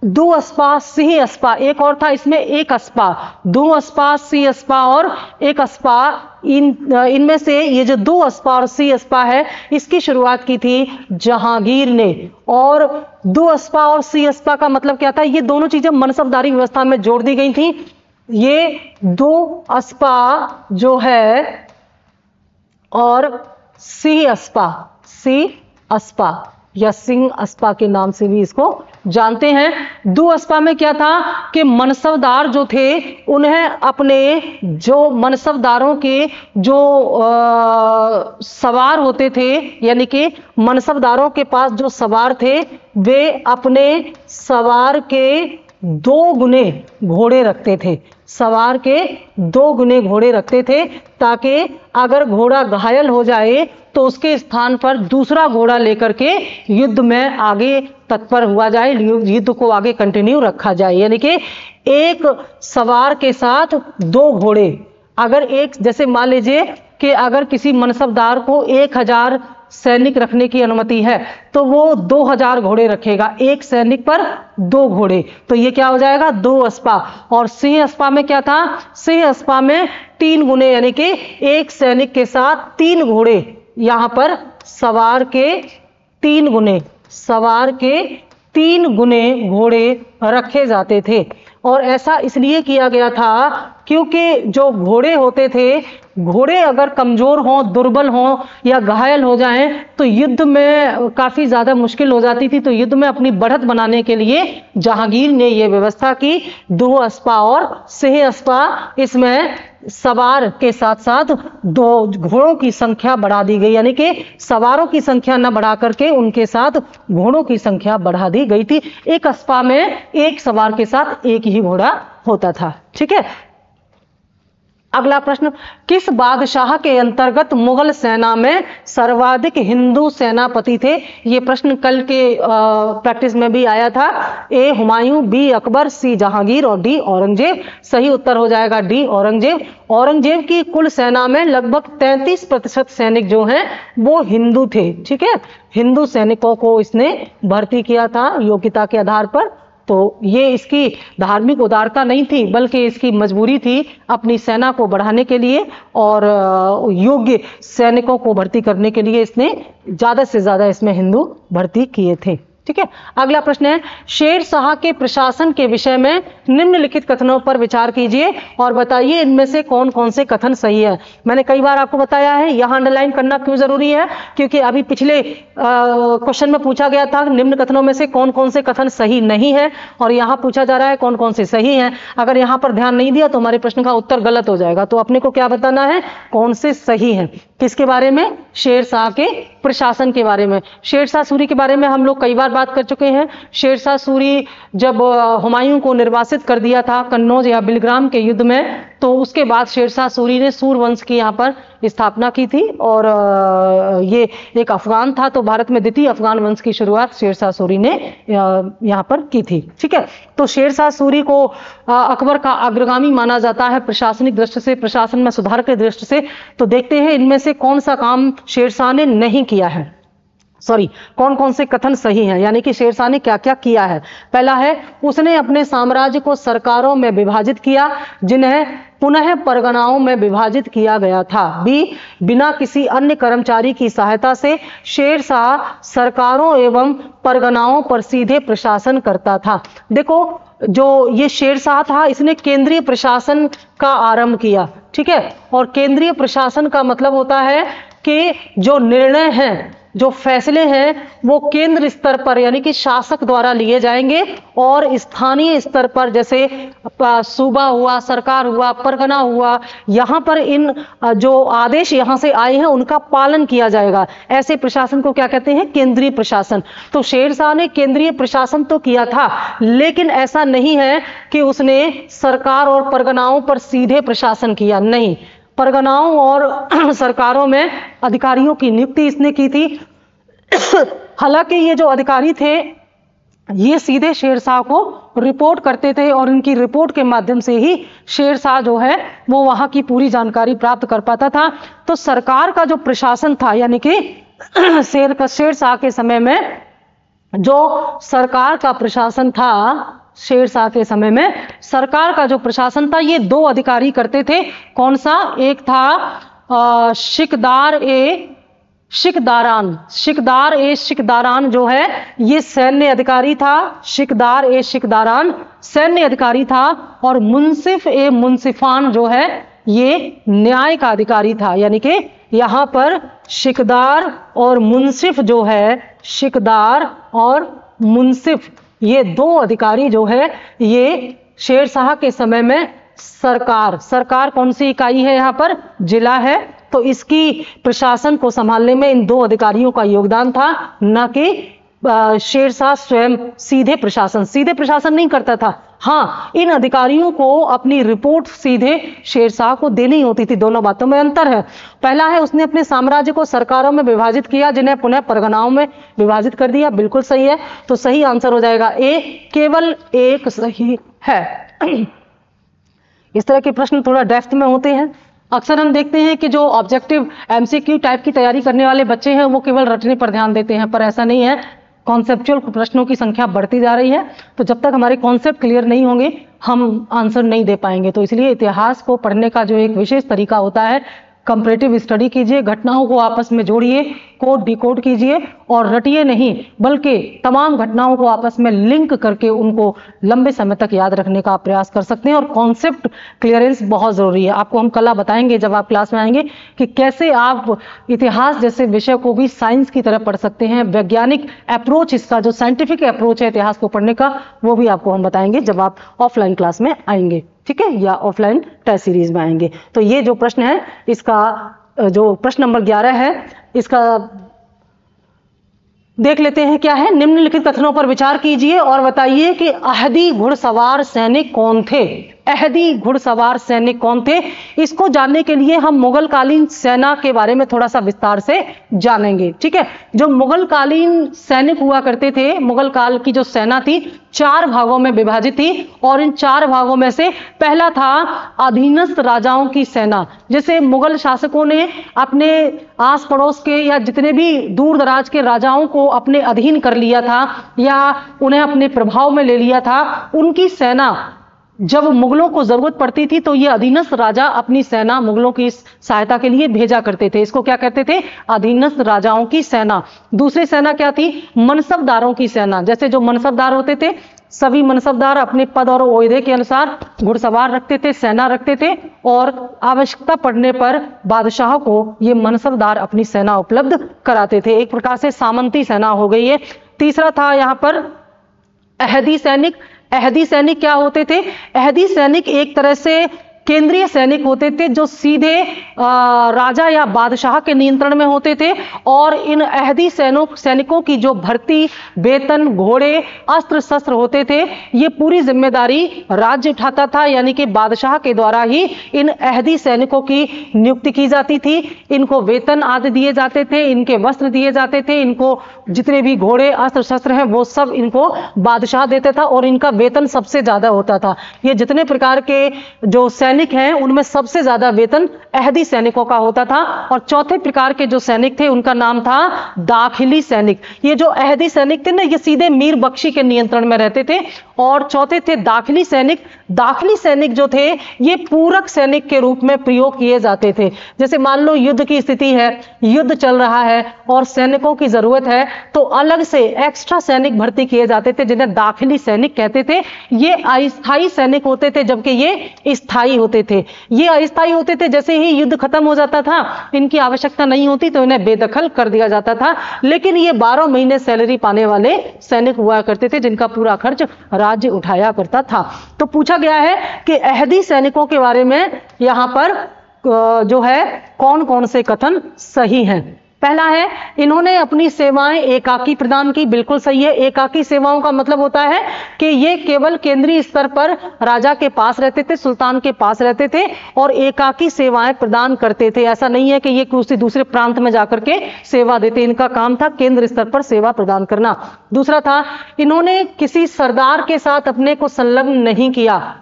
दो अस्पा सिंह अस्पा, एक और था इसमें एक अस्पा, दो अस्पा सिंह अस्पा और एक अस्पा, इनमें से ये जो दो अस्पा और सिंह अस्पा है इसकी शुरुआत की थी जहांगीर ने। और दो अस्पा और सिंह अस्पा का मतलब क्या था? ये दोनों चीजें मनसबदारी व्यवस्था में जोड़ दी गई थी। ये दो अस्पा जो है और सिंह अस्पा या सिंह अस्पा के नाम से भी इसको जानते हैं। दो अस्पा में क्या था कि मनसबदार जो थे उन्हें अपने जो मनसबदारों के जो सवार होते थे, यानी कि मनसबदारों के पास जो सवार थे वे अपने सवार के 2 गुने घोड़े रखते थे। सवार के 2 गुने घोड़े रखते थे ताकि अगर घोड़ा घायल हो जाए तो उसके स्थान पर दूसरा घोड़ा लेकर के युद्ध में आगे तत्पर हुआ जाए, युद्ध को आगे कंटिन्यू रखा जाए। यानी कि एक सवार के साथ 2 घोड़े। अगर एक, जैसे मान लीजिए कि अगर किसी मनसबदार को 1000 सैनिक रखने की अनुमति है तो वो 2000 घोड़े रखेगा, एक सैनिक पर 2 घोड़े, तो ये क्या हो जाएगा 2 अस्पा। और सिंह अस्पा में क्या था, सिंह अस्पा में 3 गुने, यानी कि एक सैनिक के साथ 3 घोड़े, यहां पर सवार के 3 गुने, सवार के 3 गुने घोड़े रखे जाते थे। और ऐसा इसलिए किया गया था क्योंकि जो घोड़े होते थे, घोड़े अगर कमजोर हों, दुर्बल हों या घायल हो जाएं तो युद्ध में काफी ज्यादा मुश्किल हो जाती थी। तो युद्ध में अपनी बढ़त बनाने के लिए जहांगीर ने यह व्यवस्था की, 2 अस्पा और सिंह अस्पा, इसमें सवार के साथ साथ 2 घोड़ों की संख्या बढ़ा दी गई, यानी कि सवारों की संख्या न बढ़ा करके उनके साथ घोड़ों की संख्या बढ़ा दी गई थी। एक अस्पा में एक सवार के साथ एक ही घोड़ा होता था। ठीक है, अगला प्रश्न, किस बादशाह के अंतर्गत मुगल सेना में सर्वाधिक हिंदू सेनापति थे? ये प्रश्न कल के प्रैक्टिस में भी आया था। ए हुमायूं, बी अकबर, सी जहांगीर और डी औरंगजेब। सही उत्तर हो जाएगा डी औरंगजेब। औरंगजेब की कुल सेना में लगभग 33% सैनिक जो हैं वो हिंदू थे। ठीक है, हिंदू सैनिकों को इसने भर्ती किया था योग्यता के आधार पर। तो ये इसकी धार्मिक उदारता नहीं थी, बल्कि इसकी मजबूरी थी अपनी सेना को बढ़ाने के लिए, और योग्य सैनिकों को भर्ती करने के लिए इसने ज्यादा से ज्यादा इसमें हिंदू भर्ती किए थे। ठीक है, अगला प्रश्न है, शेर शाह के प्रशासन के विषय में निम्नलिखित कथनों पर विचार कीजिए और बताइए इनमें से कौन कौन से कथन सही है। मैंने कई बार आपको बताया है, यहां अंडरलाइन करना क्यों जरूरी है, क्योंकि अभी पिछले क्वेश्चन में पूछा गया था निम्न कथनों में से कौन कौन से कथन सही नहीं है, और यहां पूछा जा रहा है कौन कौन से सही हैं। अगर यहां पर ध्यान नहीं दिया तो हमारे प्रश्न का उत्तर गलत हो जाएगा। तो अपने को क्या बताना है, कौन से सही हैं। किसके बारे में, शेर शाह के प्रशासन के बारे में। शेर शाह सूरी के बारे में हम लोग कई बार बात कर चुके हैं। शेर शाह सूरी जब हुमायूं को निर्वासित कर दिया था कन्नौज या बिलग्राम के युद्ध में, तो उसके बाद शेर शाह सूरी ने सूर वंश की यहाँ पर स्थापना की थी, और ये एक अफगान था, तो भारत में द्वितीय अफगान वंश की शुरुआत शेर शाह सूरी ने यहाँ पर की थी। ठीक है, तो शेर शाह सूरी को अकबर का अग्रगामी माना जाता है प्रशासनिक दृष्टि से, प्रशासन में सुधार के दृष्टि से। तो देखते हैं इनमें से कौन सा काम शेर शाह ने नहीं किया है, कौन कौन से कथन सही हैं, यानी कि शेर शाह ने क्या क्या किया है। पहला है, उसने अपने साम्राज्य को सरकारों में विभाजित किया जिन्हें पुनः परगनाओं में विभाजित किया गया था। बी, बिना किसी अन्य कर्मचारी की सहायता से शेर शाह सरकारों एवं परगनाओं पर सीधे प्रशासन करता था। देखो, जो ये शेर शाह था इसने केंद्रीय प्रशासन का आरंभ किया। ठीक है, और केंद्रीय प्रशासन का मतलब होता है कि जो निर्णय हैं, जो फैसले हैं वो केंद्र स्तर पर यानी कि शासक द्वारा लिए जाएंगे, और स्थानीय स्तर पर जैसे सूबा हुआ, सरकार हुआ, परगना हुआ, यहाँ पर इन जो आदेश यहाँ से आए हैं उनका पालन किया जाएगा। ऐसे प्रशासन को क्या कहते हैं, केंद्रीय प्रशासन। तो शेर शाह ने केंद्रीय प्रशासन तो किया था, लेकिन ऐसा नहीं है कि उसने सरकार और परगनाओं पर सीधे प्रशासन किया, नहीं। परगनाओं और सरकारों में अधिकारियों की नियुक्ति इसने की थी। हालांकि ये जो अधिकारी थे ये सीधे शेर शाह को रिपोर्ट करते थे, और इनकी रिपोर्ट के माध्यम से ही शेर शाह जो है वो वहां की पूरी जानकारी प्राप्त कर पाता था। तो सरकार का जो प्रशासन था, यानी कि शेर शाह के समय में जो सरकार का प्रशासन था, शेर शाह के समय में सरकार का जो प्रशासन था ये 2 अधिकारी करते थे। कौन सा, एक था शिकदार ए शिकदारान जो है ये सैन्य अधिकारी था। शिकदार ए शिकदारान सैन्य अधिकारी था, और मुंसिफ ए मुंसिफान जो है ये न्याय का अधिकारी था। यानी कि यहां पर शिकदार और मुंसिफ जो है, शिकदार और मुंसिफ ये 2 अधिकारी जो है ये शेर शाह के समय में सरकार कौन सी इकाई है, यहाँ पर जिला है, तो इसकी प्रशासन को संभालने में इन 2 अधिकारियों का योगदान था, न कि शेर शाह स्वयं सीधे प्रशासन नहीं करता था। हाँ, इन अधिकारियों को अपनी रिपोर्ट सीधे शेर शाह को देनी होती थी। दोनों बातों में अंतर है। पहला है उसने अपने साम्राज्य को सरकारों में विभाजित किया जिन्हें पुनः परगनाओं में विभाजित कर दिया, बिल्कुल सही है। तो सही आंसर हो जाएगा ए, केवल एक सही है। इस तरह के प्रश्न थोड़ा डेप्थ में होते हैं, अक्सर हम देखते हैं कि जो ऑब्जेक्टिव एमसीक्यू टाइप की तैयारी करने वाले बच्चे हैं वो केवल रटने पर ध्यान देते हैं, पर ऐसा नहीं है। कॉन्सेप्चुअल प्रश्नों की संख्या बढ़ती जा रही है, तो जब तक हमारे कॉन्सेप्ट क्लियर नहीं होंगे हम आंसर नहीं दे पाएंगे। तो इसलिए इतिहास को पढ़ने का जो एक विशेष तरीका होता है, कंपैरेटिव स्टडी कीजिए, घटनाओं को आपस में जोड़िए, कोड डिकोड कीजिए और रटिए नहीं, बल्कि तमाम घटनाओं को आपस में लिंक करके उनको लंबे समय तक याद रखने का आप प्रयास कर सकते हैं। और कॉन्सेप्ट क्लियरेंस बहुत जरूरी है। आपको हम कला बताएंगे जब आप क्लास में आएंगे कि कैसे आप इतिहास जैसे विषय को भी साइंस की तरह पढ़ सकते हैं। वैज्ञानिक अप्रोच, इसका जो साइंटिफिक अप्रोच है इतिहास को पढ़ने का, वो भी आपको हम बताएंगे जब आप ऑफलाइन क्लास में आएंगे, ठीक है, या ऑफलाइन टेस्ट सीरीज में आएंगे। तो ये जो प्रश्न है, इसका जो प्रश्न नंबर 11 है, इसका देख लेते हैं क्या है। निम्नलिखित कथनों पर विचार कीजिए और बताइए कि अहदी घुड़सवार सैनिक कौन थे। अहदी घुड़सवार सैनिक कौन थे, इसको जानने के लिए हम मुगल कालीन सेना के बारे में थोड़ा सा विस्तार से जानेंगे, ठीक है। जो मुगल कालीन सैनिक हुआ करते थे, मुगल काल की जो सेना थी 4 भागों में विभाजित थी, और इन 4 भागों में से पहला था अधीनस्थ राजाओं की सेना। जैसे मुगल शासकों ने अपने आस पड़ोस के या जितने भी दूर दराज के राजाओं को अपने अधीन कर लिया था या उन्हें अपने प्रभाव में ले लिया था, उनकी सेना जब मुगलों को जरूरत पड़ती थी तो ये अधीनस्थ राजा अपनी सेना मुगलों की सहायता के लिए भेजा करते थे। इसको क्या कहते थे? अधीनस्थ राजाओं की सेना। दूसरी सेना क्या थी? मनसबदारों की सेना। जैसे जो मनसबदार होते थे, सभी मनसबदार अपने पद और ओहदे के अनुसार घुड़सवार रखते थे, सेना रखते थे, और आवश्यकता पड़ने पर बादशाह को ये मनसबदार अपनी सेना उपलब्ध कराते थे। एक प्रकार से सामंती सेना हो गई है। तीसरा था यहाँ पर अहदी सैनिक। अहदी सैनिक क्या होते थे? अहदी सैनिक एक तरह से केंद्रीय सैनिक होते थे जो सीधे राजा या बादशाह के नियंत्रण में होते थे, और इन अहदी सैनिकों की जो भर्ती, वेतन, घोड़े, अस्त्र शस्त्र होते थे, ये पूरी जिम्मेदारी राज्य उठाता था, यानी कि बादशाह के द्वारा ही इन अहदी सैनिकों की नियुक्ति की जाती थी। इनको वेतन आदि दिए जाते थे, इनके वस्त्र दिए जाते थे, इनको जितने भी घोड़े, अस्त्र शस्त्र हैं वो सब इनको बादशाह देता था, और इनका वेतन सबसे ज्यादा होता था। ये जितने प्रकार के जो सैनिक हैं उनमें सबसे ज्यादा वेतन अहदी सैनिकों का होता था। और चौथे प्रकार के जो सैनिक थे उनका नाम था दाखिली सैनिक। ये जो अहदी सैनिक थे ना, ये सीधे मीर बख्शी के नियंत्रण में रहते थे। और चौथे थे दाखिली सैनिक। दाखिली सैनिक जो थे ये पूरक सैनिक के रूप में प्रयोग किए जाते थे। जैसे मान लो युद्ध की स्थिति है, युद्ध चल रहा है और सैनिकों की जरूरत है, तो अलग से एक्स्ट्रा सैनिक भर्ती किए जाते थे जिन्हें दाखिली सैनिक कहते थे। ये अस्थायी सैनिक होते थे जबकि ये स्थायी होते थे। ये अस्थायी होते थे, जैसे ही युद्ध खत्म हो जाता था, इनकी आवश्यकता नहीं होती तो इन्हें बेदखल कर दिया जाता था। लेकिन ये 12 महीने सैलरी पाने वाले सैनिक हुआ करते थे जिनका पूरा खर्च राज्य उठाया करता था। तो पूछा गया है कि अहदी सैनिकों के बारे में यहां पर जो है कौन कौन से कथन सही हैं। पहला है, इन्होंने अपनी सेवाएं एकाकी प्रदान की। बिल्कुल सही है। एकाकी सेवाओं का मतलब होता है कि ये केवल केंद्रीय स्तर पर राजा के पास रहते थे, सुल्तान के पास रहते थे और एकाकी सेवाएं प्रदान करते थे। ऐसा नहीं है कि ये किसी दूसरे प्रांत में जाकर के सेवा देते। इनका काम था केंद्र स्तर पर सेवा प्रदान करना। दूसरा था, इन्होंने किसी सरदार के साथ अपने को संलग्न नहीं किया।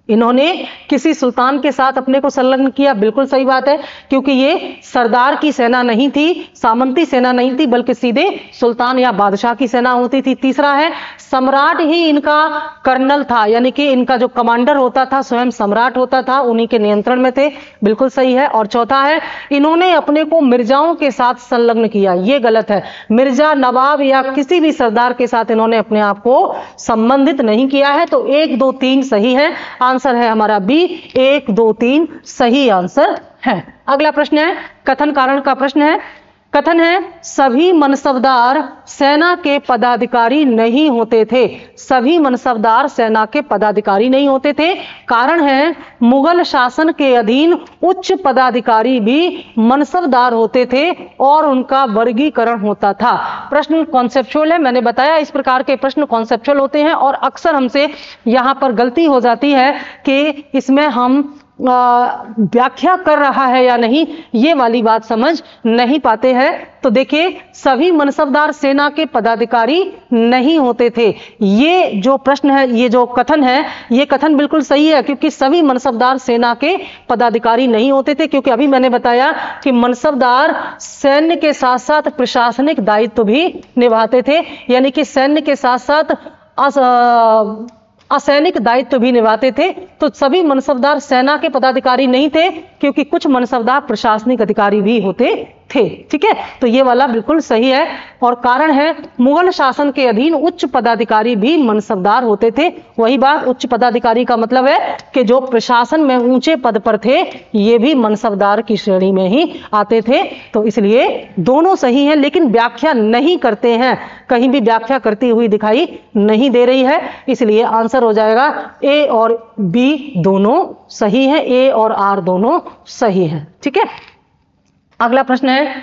इन्होंने किसी सुल्तान के साथ अपने को संलग्न किया। बिल्कुल सही बात है, क्योंकि ये सरदार की सेना नहीं थी, सामंती सेना नहीं थी, बल्कि सीधे सुल्तान या बादशाह की सेना होती थी। तीसरा है, सम्राट ही इनका कर्नल था, यानी कि इनका जो कमांडर होता था स्वयं सम्राट होता था, उन्हीं के नियंत्रण में थे। बिल्कुल सही है। और चौथा है, इन्होंने अपने को मिर्जाओं के साथ संलग्न किया। ये गलत है। मिर्जा, नवाब या किसी भी सरदार के साथ इन्होंने अपने आप को संबंधित नहीं किया है। तो 1, 2, 3 सही है। आंसर है हमारा बी, 1, 2, 3 सही आंसर है। अगला प्रश्न है कथन कारण का प्रश्न है। कथन है, सभी मनसबदार सेना के पदाधिकारी नहीं होते थे। सभी मनसबदार सेना के पदाधिकारी नहीं होते थे। कारण है, मुगल शासन के अधीन उच्च पदाधिकारी भी मनसबदार होते थे और उनका वर्गीकरण होता था। प्रश्न कॉन्सेप्चुअल है। मैंने बताया इस प्रकार के प्रश्न कॉन्सेप्चुअल होते हैं और अक्सर हमसे यहां पर गलती हो जाती है कि इसमें हम व्याख्या कर रहा है या नहीं, ये वाली बात समझ नहीं पाते हैं। तो देखिए, सभी मनसबदार सेना के पदाधिकारी नहीं होते थे। ये जो प्रश्न है, ये जो कथन है, ये कथन बिल्कुल सही है, क्योंकि सभी मनसबदार सेना के पदाधिकारी नहीं होते थे। क्योंकि अभी मैंने बताया कि मनसबदार सैन्य के साथ साथ प्रशासनिक दायित्व भी निभाते थे, यानी कि सैन्य के साथ साथ असैनिक दायित्व भी निभाते थे। तो सभी मनसबदार सेना के पदाधिकारी नहीं थे, क्योंकि कुछ मनसबदार प्रशासनिक अधिकारी भी होते थे। ठीक है, तो ये वाला बिल्कुल सही है। और कारण है, मुगल शासन के अधीन उच्च पदाधिकारी भी मनसबदार होते थे। वही बात, उच्च पदाधिकारी का मतलब है कि जो प्रशासन में ऊंचे पद पर थे, ये भी मनसबदार की श्रेणी में ही आते थे। तो इसलिए दोनों सही हैं, लेकिन व्याख्या नहीं करते हैं, कहीं भी व्याख्या करती हुई दिखाई नहीं दे रही है। इसलिए आंसर हो जाएगा ए और बी दोनों सही है, ए और आर दोनों सही है। ठीक है, अगला प्रश्न है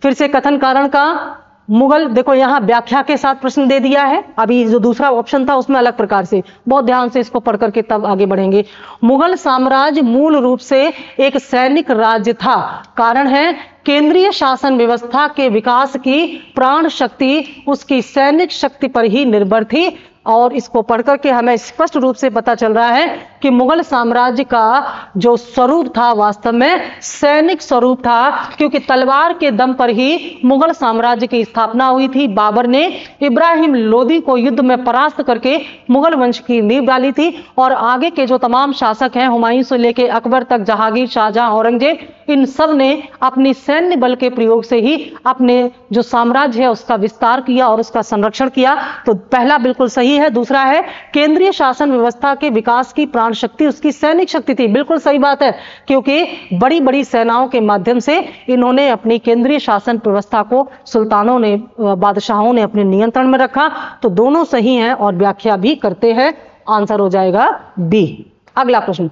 फिर से कथन कारण का। मुगल, देखो यहां व्याख्या के साथ प्रश्न दे दिया है, अभी जो दूसरा ऑप्शन था उसमें अलग प्रकार से, बहुत ध्यान से इसको पढ़ करके तब आगे बढ़ेंगे। मुगल साम्राज्य मूल रूप से एक सैनिक राज्य था। कारण है, केंद्रीय शासन व्यवस्था के विकास की प्राण शक्ति उसकी सैनिक शक्ति पर ही निर्भर थी। और इसको पढ़ करके हमें स्पष्ट रूप से पता चल रहा है कि मुगल साम्राज्य का जो स्वरूप था वास्तव में सैनिक स्वरूप था, क्योंकि तलवार के दम पर ही मुगल साम्राज्य की स्थापना हुई थी। बाबर ने इब्राहिम लोदी को युद्ध में परास्त करके मुगल वंश की नींव डाली थी। और आगे के जो तमाम शासक हैं, हुमायूं से लेके अकबर तक, जहांगीर, शाहजहां, औरंगजेब, इन सब ने अपनी सैन्य बल के प्रयोग से ही अपने जो साम्राज्य है उसका विस्तार किया और उसका संरक्षण किया। तो पहला बिल्कुल सही है। दूसरा है, केंद्रीय शासन व्यवस्था के विकास की प्राण शक्ति उसकी सैनिक शक्ति थी। बिल्कुल सही बात है, क्योंकि बड़ी बड़ी सेनाओं के माध्यम से इन्होंने अपनी केंद्रीय शासन व्यवस्था को सुल्तानों ने, बादशाहों ने अपने नियंत्रण में रखा। तो दोनों सही हैं और व्याख्या भी करते हैं। आंसर हो जाएगा बी। अगला प्रश्न,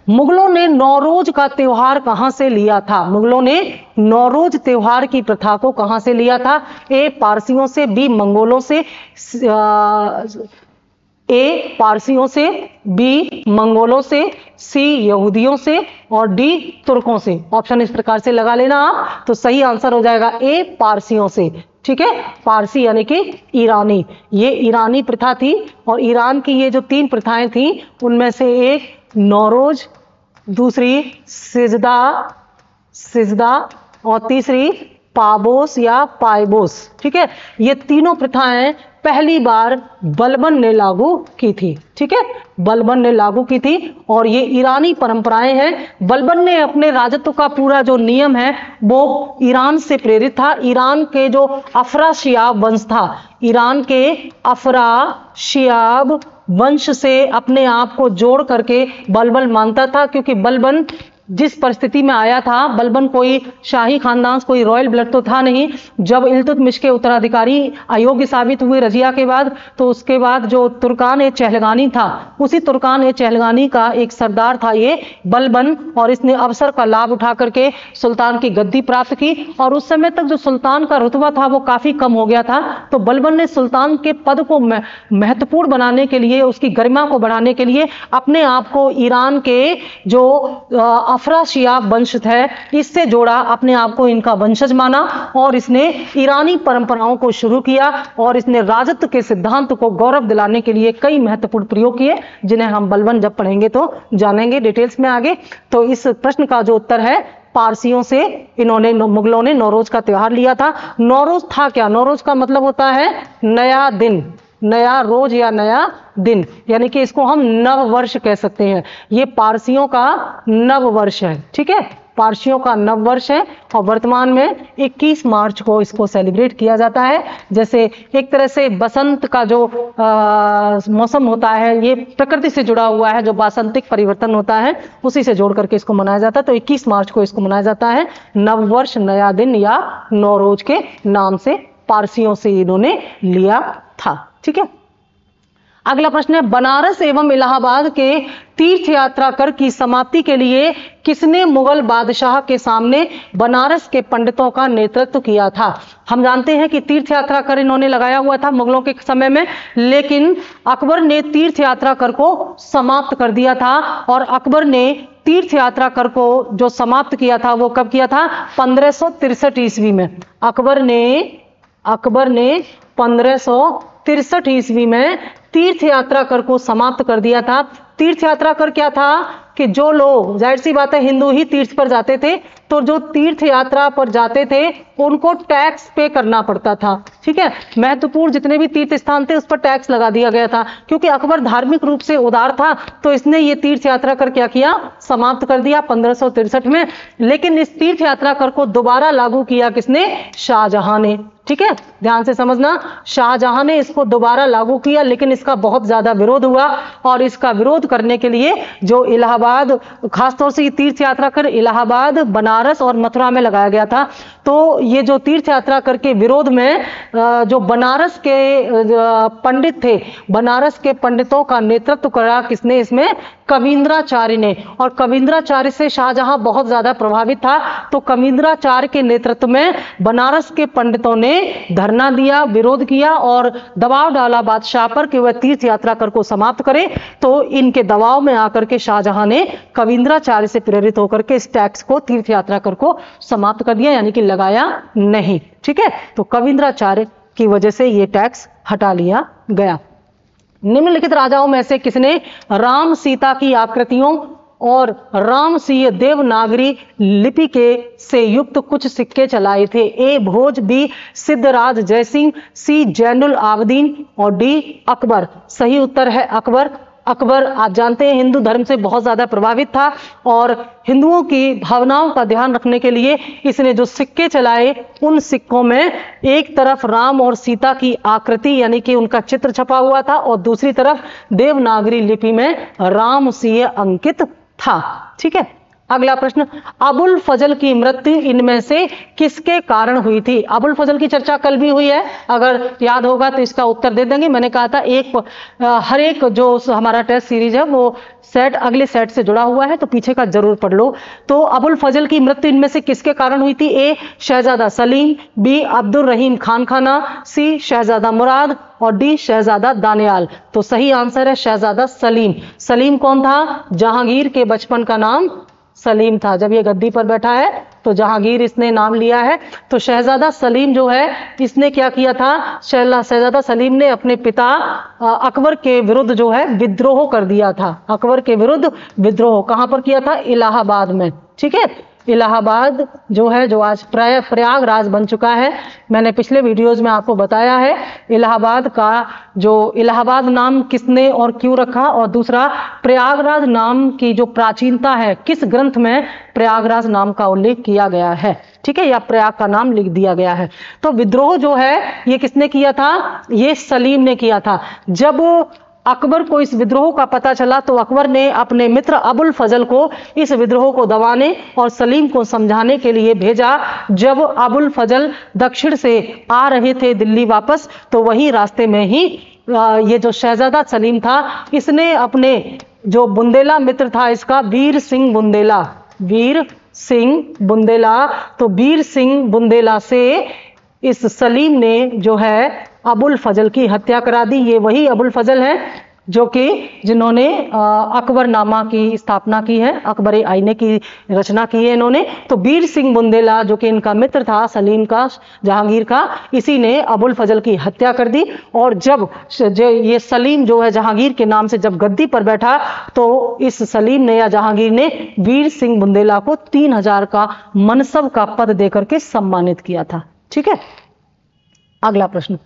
मुगलों ने नौरोज का त्योहार कहां से लिया था? मुगलों ने नौरोज त्योहार की प्रथा को कहां से लिया था? ए पारसियों से, बी मंगोलों से, ए पारसियों से, बी मंगोलों से, सी यहूदियों से और डी तुर्कों से। ऑप्शन इस प्रकार से लगा लेना आप, तो सही आंसर हो जाएगा ए पारसियों से। ठीक है, पारसी यानी कि ईरानी, ये ईरानी प्रथा थी। और ईरान की ये जो 3 प्रथाएं थी, उनमें से एक नौरोज, दूसरी सिजदा और तीसरी पाबोस या पाइबोस। ठीक है, ये तीनों प्रथाएं पहली बार बलबन ने लागू की थी। ठीक है, बलबन ने लागू की थी और ये ईरानी परंपराएं हैं। बलबन ने अपने राजत्व का पूरा जो नियम है वो ईरान से प्रेरित था। ईरान के जो अफरा-शियाब वंश था, ईरान के अफरा-शियाब वंश से अपने आप को जोड़ करके बलबन मानता था। क्योंकि बलबन जिस परिस्थिति में आया था, बलबन कोई शाही खानदान, कोई रॉयल ब्लड तो था नहीं। जब इल्तुतमिश के उत्तराधिकारी अयोग्य साबित हुए रजिया के बाद, तो उसके बाद जो तुर्कान-ए-चहलगानी था, उसी तुर्कान-ए-चहलगानी का एक सरदार था ये बलबन। और इसने अवसर का लाभ उठा करके सुल्तान की गद्दी प्राप्त की। और उस समय तक जो सुल्तान का रुतबा था वो काफी कम हो गया था। तो बलबन ने सुल्तान के पद को महत्वपूर्ण बनाने के लिए, उसकी गरिमा को बढ़ाने के लिए अपने आप को ईरान के जो अफरा-शियाब वंश है इससे जोड़ा, अपने आप को इनका वंशज माना और इसने ईरानी परंपराओं को शुरू किया। और इसने राजत्व के सिद्धांत को गौरव दिलाने के लिए कई महत्वपूर्ण प्रयोग किए, जिन्हें हम बलबन जब पढ़ेंगे तो जानेंगे डिटेल्स में आगे। तो इस प्रश्न का जो उत्तर है, पारसियों से इन्होंने, मुगलों ने नौरोज का त्योहार लिया था। नौरोज था क्या? नौरोज का मतलब होता है नया दिन, नया रोज या नया दिन, यानी कि इसको हम नव वर्ष कह सकते हैं। ये पारसियों का नव वर्ष है। ठीक है, पारसियों का नव वर्ष है और वर्तमान में 21 मार्च को इसको सेलिब्रेट किया जाता है। जैसे एक तरह से बसंत का जो मौसम होता है, ये प्रकृति से जुड़ा हुआ है, जो बासंतिक परिवर्तन होता है उसी से जोड़ करके इसको मनाया जाता है। तो 21 मार्च को इसको मनाया जाता है नव वर्ष, नया दिन या नौरोज के नाम से पारसियों से इन्होंने लिया था। ठीक है, अगला प्रश्न है, बनारस एवं इलाहाबाद के तीर्थ यात्रा कर की समाप्ति के लिए किसने मुगल बादशाह के सामने बनारस के पंडितों का नेतृत्व किया था? हम जानते हैं कि तीर्थ यात्रा कर इन्होंने लगाया हुआ था मुगलों के समय में, लेकिन अकबर ने तीर्थ यात्रा कर को समाप्त कर दिया था। और अकबर ने तीर्थ यात्रा कर को जो समाप्त किया था वो कब किया था? 1563 ईस्वी में। अकबर ने 1563 ईस्वी में तीर्थ यात्रा कर को समाप्त कर दिया था। तीर्थ यात्रा कर क्या था कि जो लोग, जाहिर सी बात है हिंदू ही तीर्थ पर जाते थे, तो जो तीर्थ यात्रा पर जाते थे उनको टैक्स पे करना पड़ता था। ठीक है, महत्वपूर्ण जितने भी तीर्थ स्थान थे उस पर टैक्स लगा दिया गया था। क्योंकि अकबर धार्मिक रूप से उदार था तो इसने ये तीर्थ यात्रा कर क्या किया? समाप्त कर दिया 1563 में। लेकिन इस तीर्थ यात्रा कर को दोबारा लागू किया किसने? शाहजहां ने। ठीक है, ध्यान से समझना, शाहजहां ने इसको दोबारा लागू किया, लेकिन इसका बहुत ज्यादा विरोध हुआ। और इसका विरोध करने के लिए जो इलाहाबाद, खासतौर से ये तीर्थ यात्रा कर इलाहाबाद, बनारस और मथुरा में लगाया गया था। तो ये जो तीर्थ यात्रा कर के विरोध में जो बनारस के पंडित थे, बनारस के पंडितों का नेतृत्व करा किसने? इसमें कविंद्राचार्य ने। और कविंद्राचार्य से शाहजहां बहुत ज्यादा प्रभावित था, तो कविंद्राचार्य के नेतृत्व में बनारस के पंडितों ने धरना दिया, विरोध किया और दबाव डाला बादशाह पर कि वह तीर्थ यात्रा कर को समाप्त करे। तो इनके दबाव में आकर के शाहजहां ने कविंद्राचार्य से प्रेरित होकर के इस टैक्स को, तीर्थ यात्रा कर को समाप्त कर दिया, यानी कि लगाया नहीं। ठीक है, तो कविंद्राचार्य की वजह से यह टैक्स हटा लिया गया। निम्नलिखित राजाओं में से किसने राम सीता की आकृतियों और रामसीय देवनागरी लिपि के से युक्त कुछ सिक्के चलाए थे? ए भोज, बी सिद्धराज जयसिंह, सी जैनुल आबदीन और डी अकबर। सही उत्तर है अकबर। अकबर आप जानते हैं हिंदू धर्म से बहुत ज्यादा प्रभावित था और हिंदुओं की भावनाओं का ध्यान रखने के लिए इसने जो सिक्के चलाए, उन सिक्कों में एक तरफ राम और सीता की आकृति यानी कि उनका चित्र छपा हुआ था और दूसरी तरफ देवनागरी लिपि में रामसीय अंकित था। ठीक है, अगला प्रश्न, अबुल फजल की मृत्यु इनमें से किसके कारण हुई थी? अबुल फजल की चर्चा कल भी हुई है, अगर याद होगा तो इसका उत्तर दे देंगे। मैंने कहा था हर एक जो हमारा टेस्ट सीरीज है वो सेट अगले सेट से जुड़ा हुआ है, तो पीछे का जरूर पढ़ लो। तो अबुल फजल की मृत्यु इनमें से किसके कारण हुई थी? ए शहजादा सलीम, बी अब्दुल रहीम खान खाना, सी शहजादा मुराद और डी शहजादा दानियाल। तो सही आंसर है शहजादा सलीम। सलीम कौन था? जहांगीर के बचपन का नाम सलीम था। जब ये गद्दी पर बैठा है तो जहांगीर इसने नाम लिया है। तो शहजादा सलीम जो है इसने क्या किया था? शहजादा सलीम ने अपने पिता अकबर के विरुद्ध जो है विद्रोह कर दिया था। अकबर के विरुद्ध विद्रोह कहां पर किया था? इलाहाबाद में। ठीक है, इलाहाबाद जो है, जो आज प्रयागराज बन चुका है। मैंने पिछले वीडियोज में आपको बताया है इलाहाबाद का जो इलाहाबाद नाम किसने और क्यों रखा, और दूसरा प्रयागराज नाम की जो प्राचीनता है, किस ग्रंथ में प्रयागराज नाम का उल्लेख किया गया है। ठीक है, या प्रयाग का नाम लिख दिया गया है। तो विद्रोह जो है ये किसने किया था? ये सलीम ने किया था। जब अकबर को इस विद्रोह का पता चला तो अकबर ने अपने मित्र अबुल फजल को इस विद्रोह को दबाने और सलीम को समझाने के लिए भेजा। जब अबुल फजल दक्षिण से आ रहे थे दिल्ली वापस, तो वही रास्ते में ही ये जो शहजादा सलीम था इसने अपने जो बुंदेला मित्र था इसका, वीर सिंह बुंदेला, तो वीर सिंह बुंदेला से इस सलीम ने जो है अबुल फजल की हत्या करा दी। ये वही अबुल फजल है जो कि जिन्होंने अकबरनामा की स्थापना की है, अकबर आईने की रचना की है इन्होंने। तो वीर सिंह बुंदेला जो कि इनका मित्र था सलीम का, जहांगीर का, इसी ने अबुल फजल की हत्या कर दी। और जब ये सलीम जो है जहांगीर के नाम से जब गद्दी पर बैठा तो इस सलीम ने या जहांगीर ने वीर सिंह बुंदेला को 3000 का मनसब का पद देकर के सम्मानित किया था। ठीक है, अगला प्रश्न,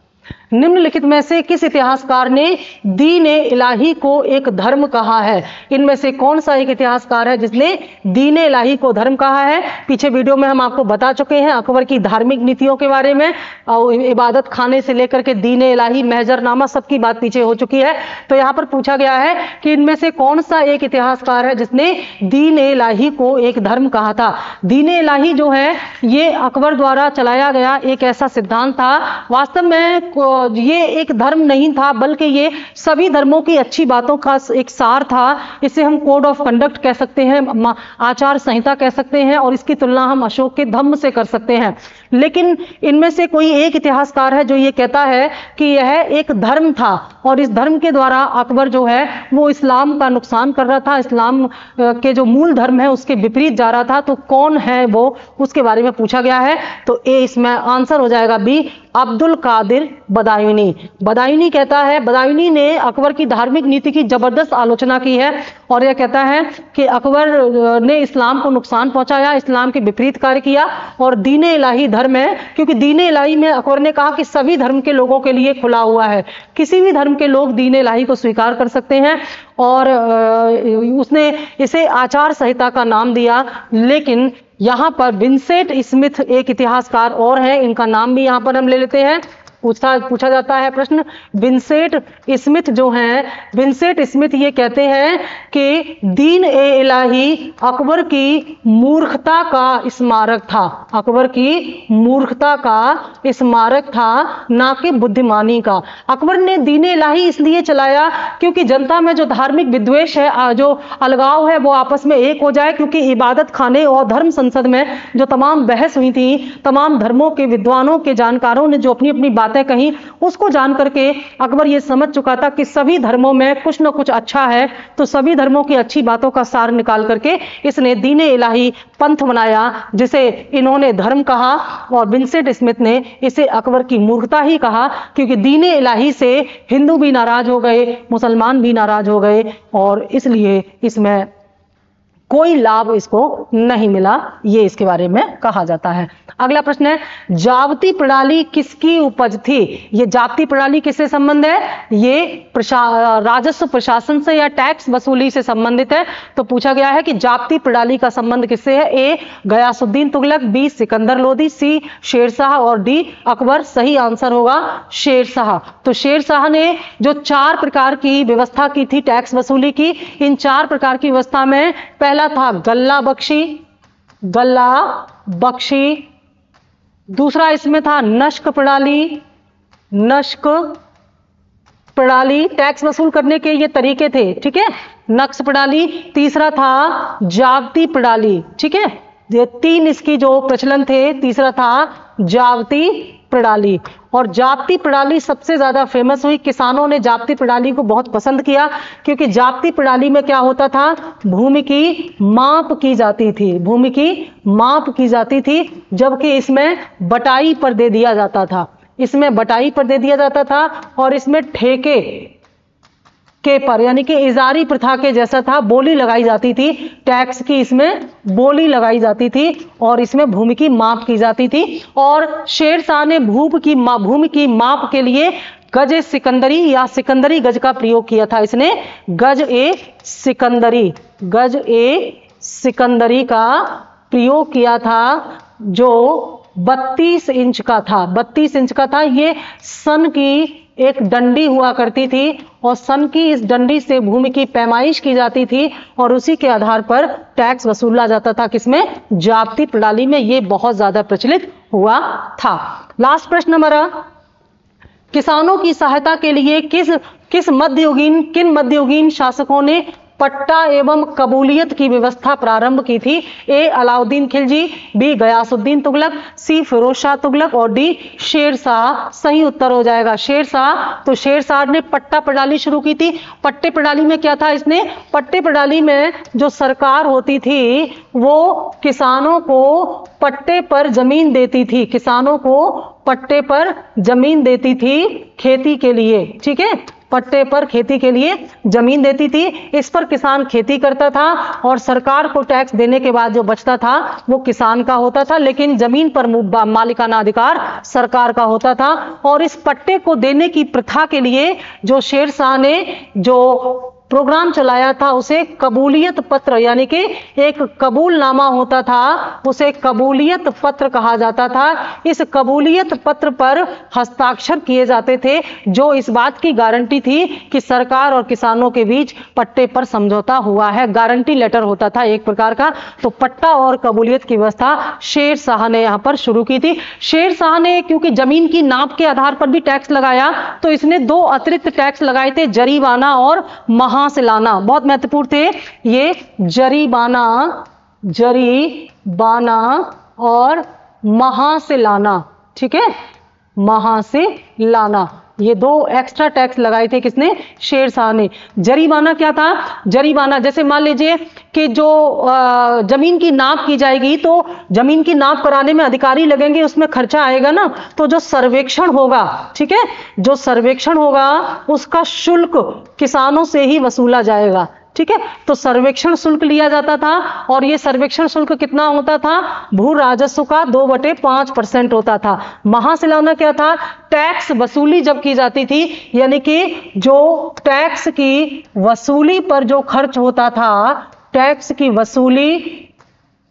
निम्नलिखित में से किस इतिहासकार ने दीन-ए इलाही को एक धर्म कहा है? इनमें से कौन सा एक इतिहासकार है जिसने दीन-ए इलाही को धर्म कहा है? पीछे वीडियो में हम आपको बता चुके हैं अकबर की धार्मिक नीतियों के बारे में, और इबादत खाने से लेकर के दीन-ए इलाही, महजरनामा, सबकी बात पीछे हो चुकी है। तो यहाँ पर पूछा गया है कि इनमें से कौन सा एक इतिहासकार है जिसने दीन-ए इलाही को एक धर्म कहा था? दीन-ए इलाही जो है ये अकबर द्वारा चलाया गया एक ऐसा सिद्धांत था। वास्तव में ये एक धर्म नहीं था, बल्कि ये सभी धर्मों की अच्छी बातों का एक सार था। इसे हम कोड ऑफ कंडक्ट कह सकते हैं, आचार संहिता कह सकते हैं, और इसकी तुलना हम अशोक के धम्म से कर सकते हैं। लेकिन इनमें से कोई एक इतिहासकार है जो ये कहता है कि यह एक धर्म था, और इस धर्म के द्वारा अकबर जो है वो इस्लाम का नुकसान कर रहा था, इस्लाम के जो मूल धर्म है उसके विपरीत जा रहा था। तो कौन है वो, उसके बारे में पूछा गया है। तो ए इसमें आंसर हो जाएगा बी, अब्दुल कादिर बदायूनी। बदायूनी कहता है, बदायूनी ने अकबर की धार्मिक नीति की जबरदस्त आलोचना की है, और यह कहता है कि अकबर ने इस्लाम को नुकसान पहुंचाया, इस्लाम के विपरीत कार्य किया, और दीन इलाही धर्म है, क्योंकि दीन इलाही में अकबर ने कहा कि सभी धर्म के लोगों के लिए खुला हुआ है, किसी भी धर्म के लोग दीन इलाही को स्वीकार कर सकते हैं, और उसने इसे आचार संहिता का नाम दिया। लेकिन यहाँ पर विंसेंट स्मिथ एक इतिहासकार और है, इनका नाम भी यहाँ पर हम ले लेते हैं। पूछा जाता है प्रश्न, विंसेंट स्मिथ जो हैं, विंसेंट स्मिथ ये कहते हैं कि दीन ए इलाही अकबर की मूर्खता का स्मारक था, अकबर की मूर्खता का स्मारक था, ना कि बुद्धिमानी का। अकबर ने दीन ए इलाही इसलिए चलाया क्योंकि जनता में जो धार्मिक विद्वेष है, जो अलगाव है, वो आपस में एक हो जाए, क्योंकि इबादत खाने और धर्म संसद में जो तमाम बहस हुई थी, तमाम धर्मों के विद्वानों के जानकारों ने जो अपनी अपनी बातें कहीं, उसको जान करके अकबर ये समझ चुका था कि सभी धर्मों में कुछ न कुछ अच्छा है। तो सभी धर्मों की अच्छी बातों का सार निकाल करके इसने दीन इलाही पंथ बनाया, जिसे इन्होंने धर्म कहा, और विंसेंट स्मिथ ने इसे अकबर की मूर्खता ही कहा, क्योंकि दीन इलाही से हिंदू भी नाराज हो गए, मुसलमान भी नाराज हो गए, और इसलिए इसमें कोई लाभ इसको नहीं मिला, ये इसके बारे में कहा जाता है। अगला प्रश्न है, जाब्ती प्रणाली किसकी उपज थी? ये जाब्ती प्रणाली किससे संबंध है? ये राजस्व प्रशासन से या टैक्स वसूली से संबंधित है। तो पूछा गया है कि जाब्ती प्रणाली का संबंध किससे है? ए गयासुद्दीन तुगलक, बी सिकंदर लोदी, सी शेरशाह, और डी अकबर। सही आंसर होगा शेरशाह। तो शेरशाह ने जो 4 प्रकार की व्यवस्था की थी टैक्स वसूली की, इन 4 प्रकार की व्यवस्था में पहला था गल्ला बख्शी, दूसरा इसमें था नस्क प्रणाली, टैक्स वसूल करने के ये तरीके थे, ठीक है, नक्श प्रणाली। तीसरा था जाब्ती प्रणाली, ठीक है, ये 3 इसकी जो प्रचलन थे। तीसरा था जाब्ती प्रणाली, और जाब्ती प्रणाली सबसे ज्यादा फेमस हुई। किसानों ने जाब्ती प्रणाली को बहुत पसंद किया, क्योंकि जाब्ती प्रणाली में क्या होता था, भूमि की माप की जाती थी, जबकि इसमें बटाई पर दे दिया जाता था, और इसमें ठेके के पर, यानी कि इजारी प्रथा के जैसा था, बोली लगाई जाती थी, टैक्स की इसमें बोली लगाई जाती थी, और इसमें भूमि की माप की जाती थी। और शेरशाह ने भूमि की माप के लिए गज ए सिकंदरी या सिकंदरी गज का प्रयोग किया था। इसने गज ए सिकंदरी का प्रयोग किया था, जो 32 इंच का था। ये सन की एक डंडी हुआ करती थी, और सन की इस डंडी से भूमि की पैमाइश की जाती थी, और उसी के आधार पर टैक्स वसूला जाता था। किसमें? जाब्ती प्रणाली में। ये बहुत ज्यादा प्रचलित हुआ था। लास्ट प्रश्न हमारा, किसानों की सहायता के लिए किन मध्ययुगीन शासकों ने पट्टा एवं कबूलियत की व्यवस्था प्रारंभ की थी? ए अलाउद्दीन खिलजी, बी गयासुद्दीन तुगलक, सी फिरोज शाह तुगलक, और डी शेरशाह। सही उत्तर हो जाएगा शेरशाह। तो शेरशाह ने पट्टा प्रणाली शुरू की थी। पट्टे प्रणाली में क्या था? इसने पट्टे प्रणाली में जो सरकार होती थी वो किसानों को पट्टे पर जमीन देती थी, खेती के लिए, ठीक है, पट्टे पर खेती के लिए जमीन देती थी। इस पर किसान खेती करता था, और सरकार को टैक्स देने के बाद जो बचता था वो किसान का होता था, लेकिन जमीन पर मालिकाना अधिकार सरकार का होता था। और इस पट्टे को देने की प्रथा के लिए जो शेरशाह ने जो प्रोग्राम चलाया था उसे कबूलियत पत्र यानी कि एक कबूलनामा होता था, उसे कबूलियत पत्र कहा जाता था। इस कबूलियत पत्र पर हस्ताक्षर किए जाते थे जो इस बात की गारंटी थी कि सरकार और किसानों के बीच पट्टे पर समझौता हुआ है। गारंटी लेटर होता था एक प्रकार का। तो पट्टा और कबूलियत की व्यवस्था शेर शाह ने यहां पर शुरू की थी। शेर शाह ने क्योंकि जमीन की नाप के आधार पर भी टैक्स लगाया तो इसने दो अतिरिक्त टैक्स लगाए थे, जरीबाना और महासिलाना। बहुत महत्वपूर्ण थे ये जरीबाना और महासिलाना। ठीक है, महासिलाना, ये दो एक्स्ट्रा टैक्स लगाए थे किसने? शेर शाह ने। जरीमाना क्या था? जरीमाना जैसे मान लीजिए कि जो जमीन की नाप की जाएगी तो जमीन की नाप कराने में अधिकारी लगेंगे, उसमें खर्चा आएगा ना, तो जो सर्वेक्षण होगा, ठीक है, जो सर्वेक्षण होगा उसका शुल्क किसानों से ही वसूला जाएगा। ठीक है, तो सर्वेक्षण शुल्क लिया जाता था और ये सर्वेक्षण शुल्क कितना होता था? भू राजस्व का 2/5% होता था। महासिलाना क्या था? टैक्स वसूली जब की जाती थी, यानी कि जो टैक्स की वसूली पर जो खर्च होता था, टैक्स की वसूली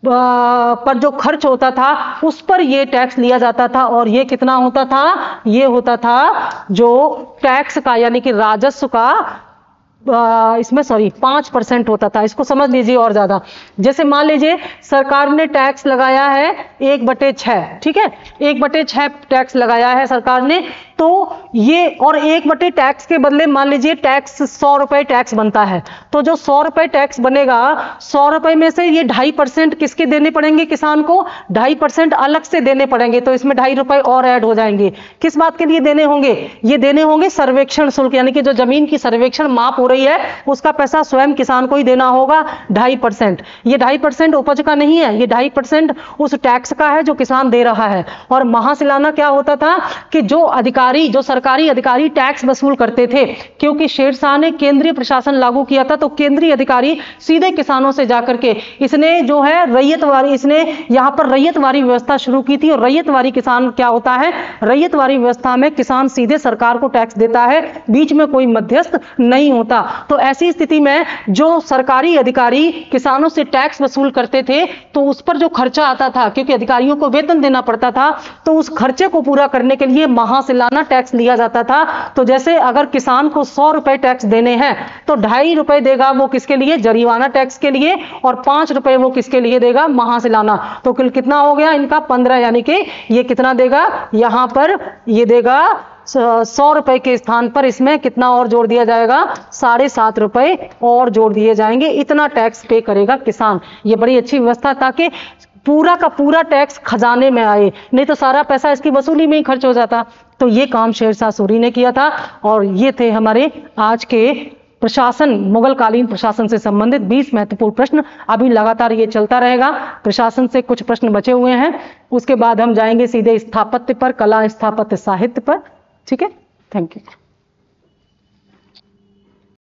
पर जो खर्च होता था उस पर ये टैक्स लिया जाता था। और ये कितना होता था? ये होता था जो टैक्स का यानी कि राजस्व का इसमें 5% होता था। इसको समझ लीजिए और ज्यादा। जैसे मान लीजिए सरकार ने टैक्स लगाया है 1/6, ठीक है, 1/6 टैक्स लगाया है सरकार ने, तो ये और 1/6 टैक्स के बदले मान लीजिए टैक्स 100 रुपए टैक्स बनता है, तो जो 100 रुपए टैक्स बनेगा, 100 रुपए में से ये 2.5% किसके देने पड़ेंगे? किसान को 2.5% अलग से देने पड़ेंगे। तो इसमें 2.5 रुपए और ऐड हो जाएंगे। किस बात के लिए देने होंगे? ये देने होंगे सर्वेक्षण शुल्क, यानी कि जो जमीन की सर्वेक्षण माप हो रही है उसका पैसा स्वयं किसान को ही देना होगा 2.5%। ये 2.5% उपज का नहीं है, ये 2.5% उस टैक्स का है जो किसान दे रहा है। और महासिलाना क्या होता था कि जो अधिकारी, जो सरकारी अधिकारी टैक्स वसूल करते थे, क्योंकि शेर शाह ने केंद्रीय प्रशासन लागू किया था, तो केंद्रीय अधिकारी सीधे किसानों से जाकर के इसने जो है रैयतवारी, इसने यहां पर रैयतवारी व्यवस्था शुरू की थी। और रैयतवारी किसान क्या होता है? रैयतवारी व्यवस्था में किसान सीधे सरकार को टैक्स देता है, बीच में कोई मध्यस्थ नहीं होता। तो ऐसी स्थिति में जो सरकारी अधिकारी किसानों से टैक्स वसूल करते थे तो उस पर जो खर्चा आता था, क्योंकि अधिकारियों को वेतन देना पड़ता था, तो उस खर्चे को पूरा करने के लिए महासिलाना टैक्स लिया जाता था। तो जैसे अगर किसान को 100 रुपए टैक्स देने हैं तो 2.5 रुपए देगा वो किसके लिए? जरीमाना टैक्स के लिए, और 5 रुपए वो किसके लिए देगा? महासिलाना। तो कुल कितना हो गया इनका? 15, यानी कि ये कितना देगा? यहां पर ये देगा 100 रुपए के स्थान पर इसमें कितना और जोड़ दिया जाएगा? 7.5 रुपए और जोड़ दिए जाएंगे। इतना टैक्स पे करेगा किसान। ये बड़ी अच्छी व्यवस्था, ताकि पूरा का पूरा टैक्स खजाने में आए, नहीं तो सारा पैसा इसकी वसूली में ही खर्च हो जाता। तो ये काम शेर शाह सूरी ने किया था। और ये थे हमारे आज के प्रशासन, मुगल कालीन प्रशासन से संबंधित 20 महत्वपूर्ण प्रश्न। अभी लगातार ये चलता रहेगा। प्रशासन से कुछ प्रश्न बचे हुए हैं, उसके बाद हम जाएंगे सीधे स्थापत्य पर, कला स्थापत्य साहित्य पर। ठीक है, थैंक यू।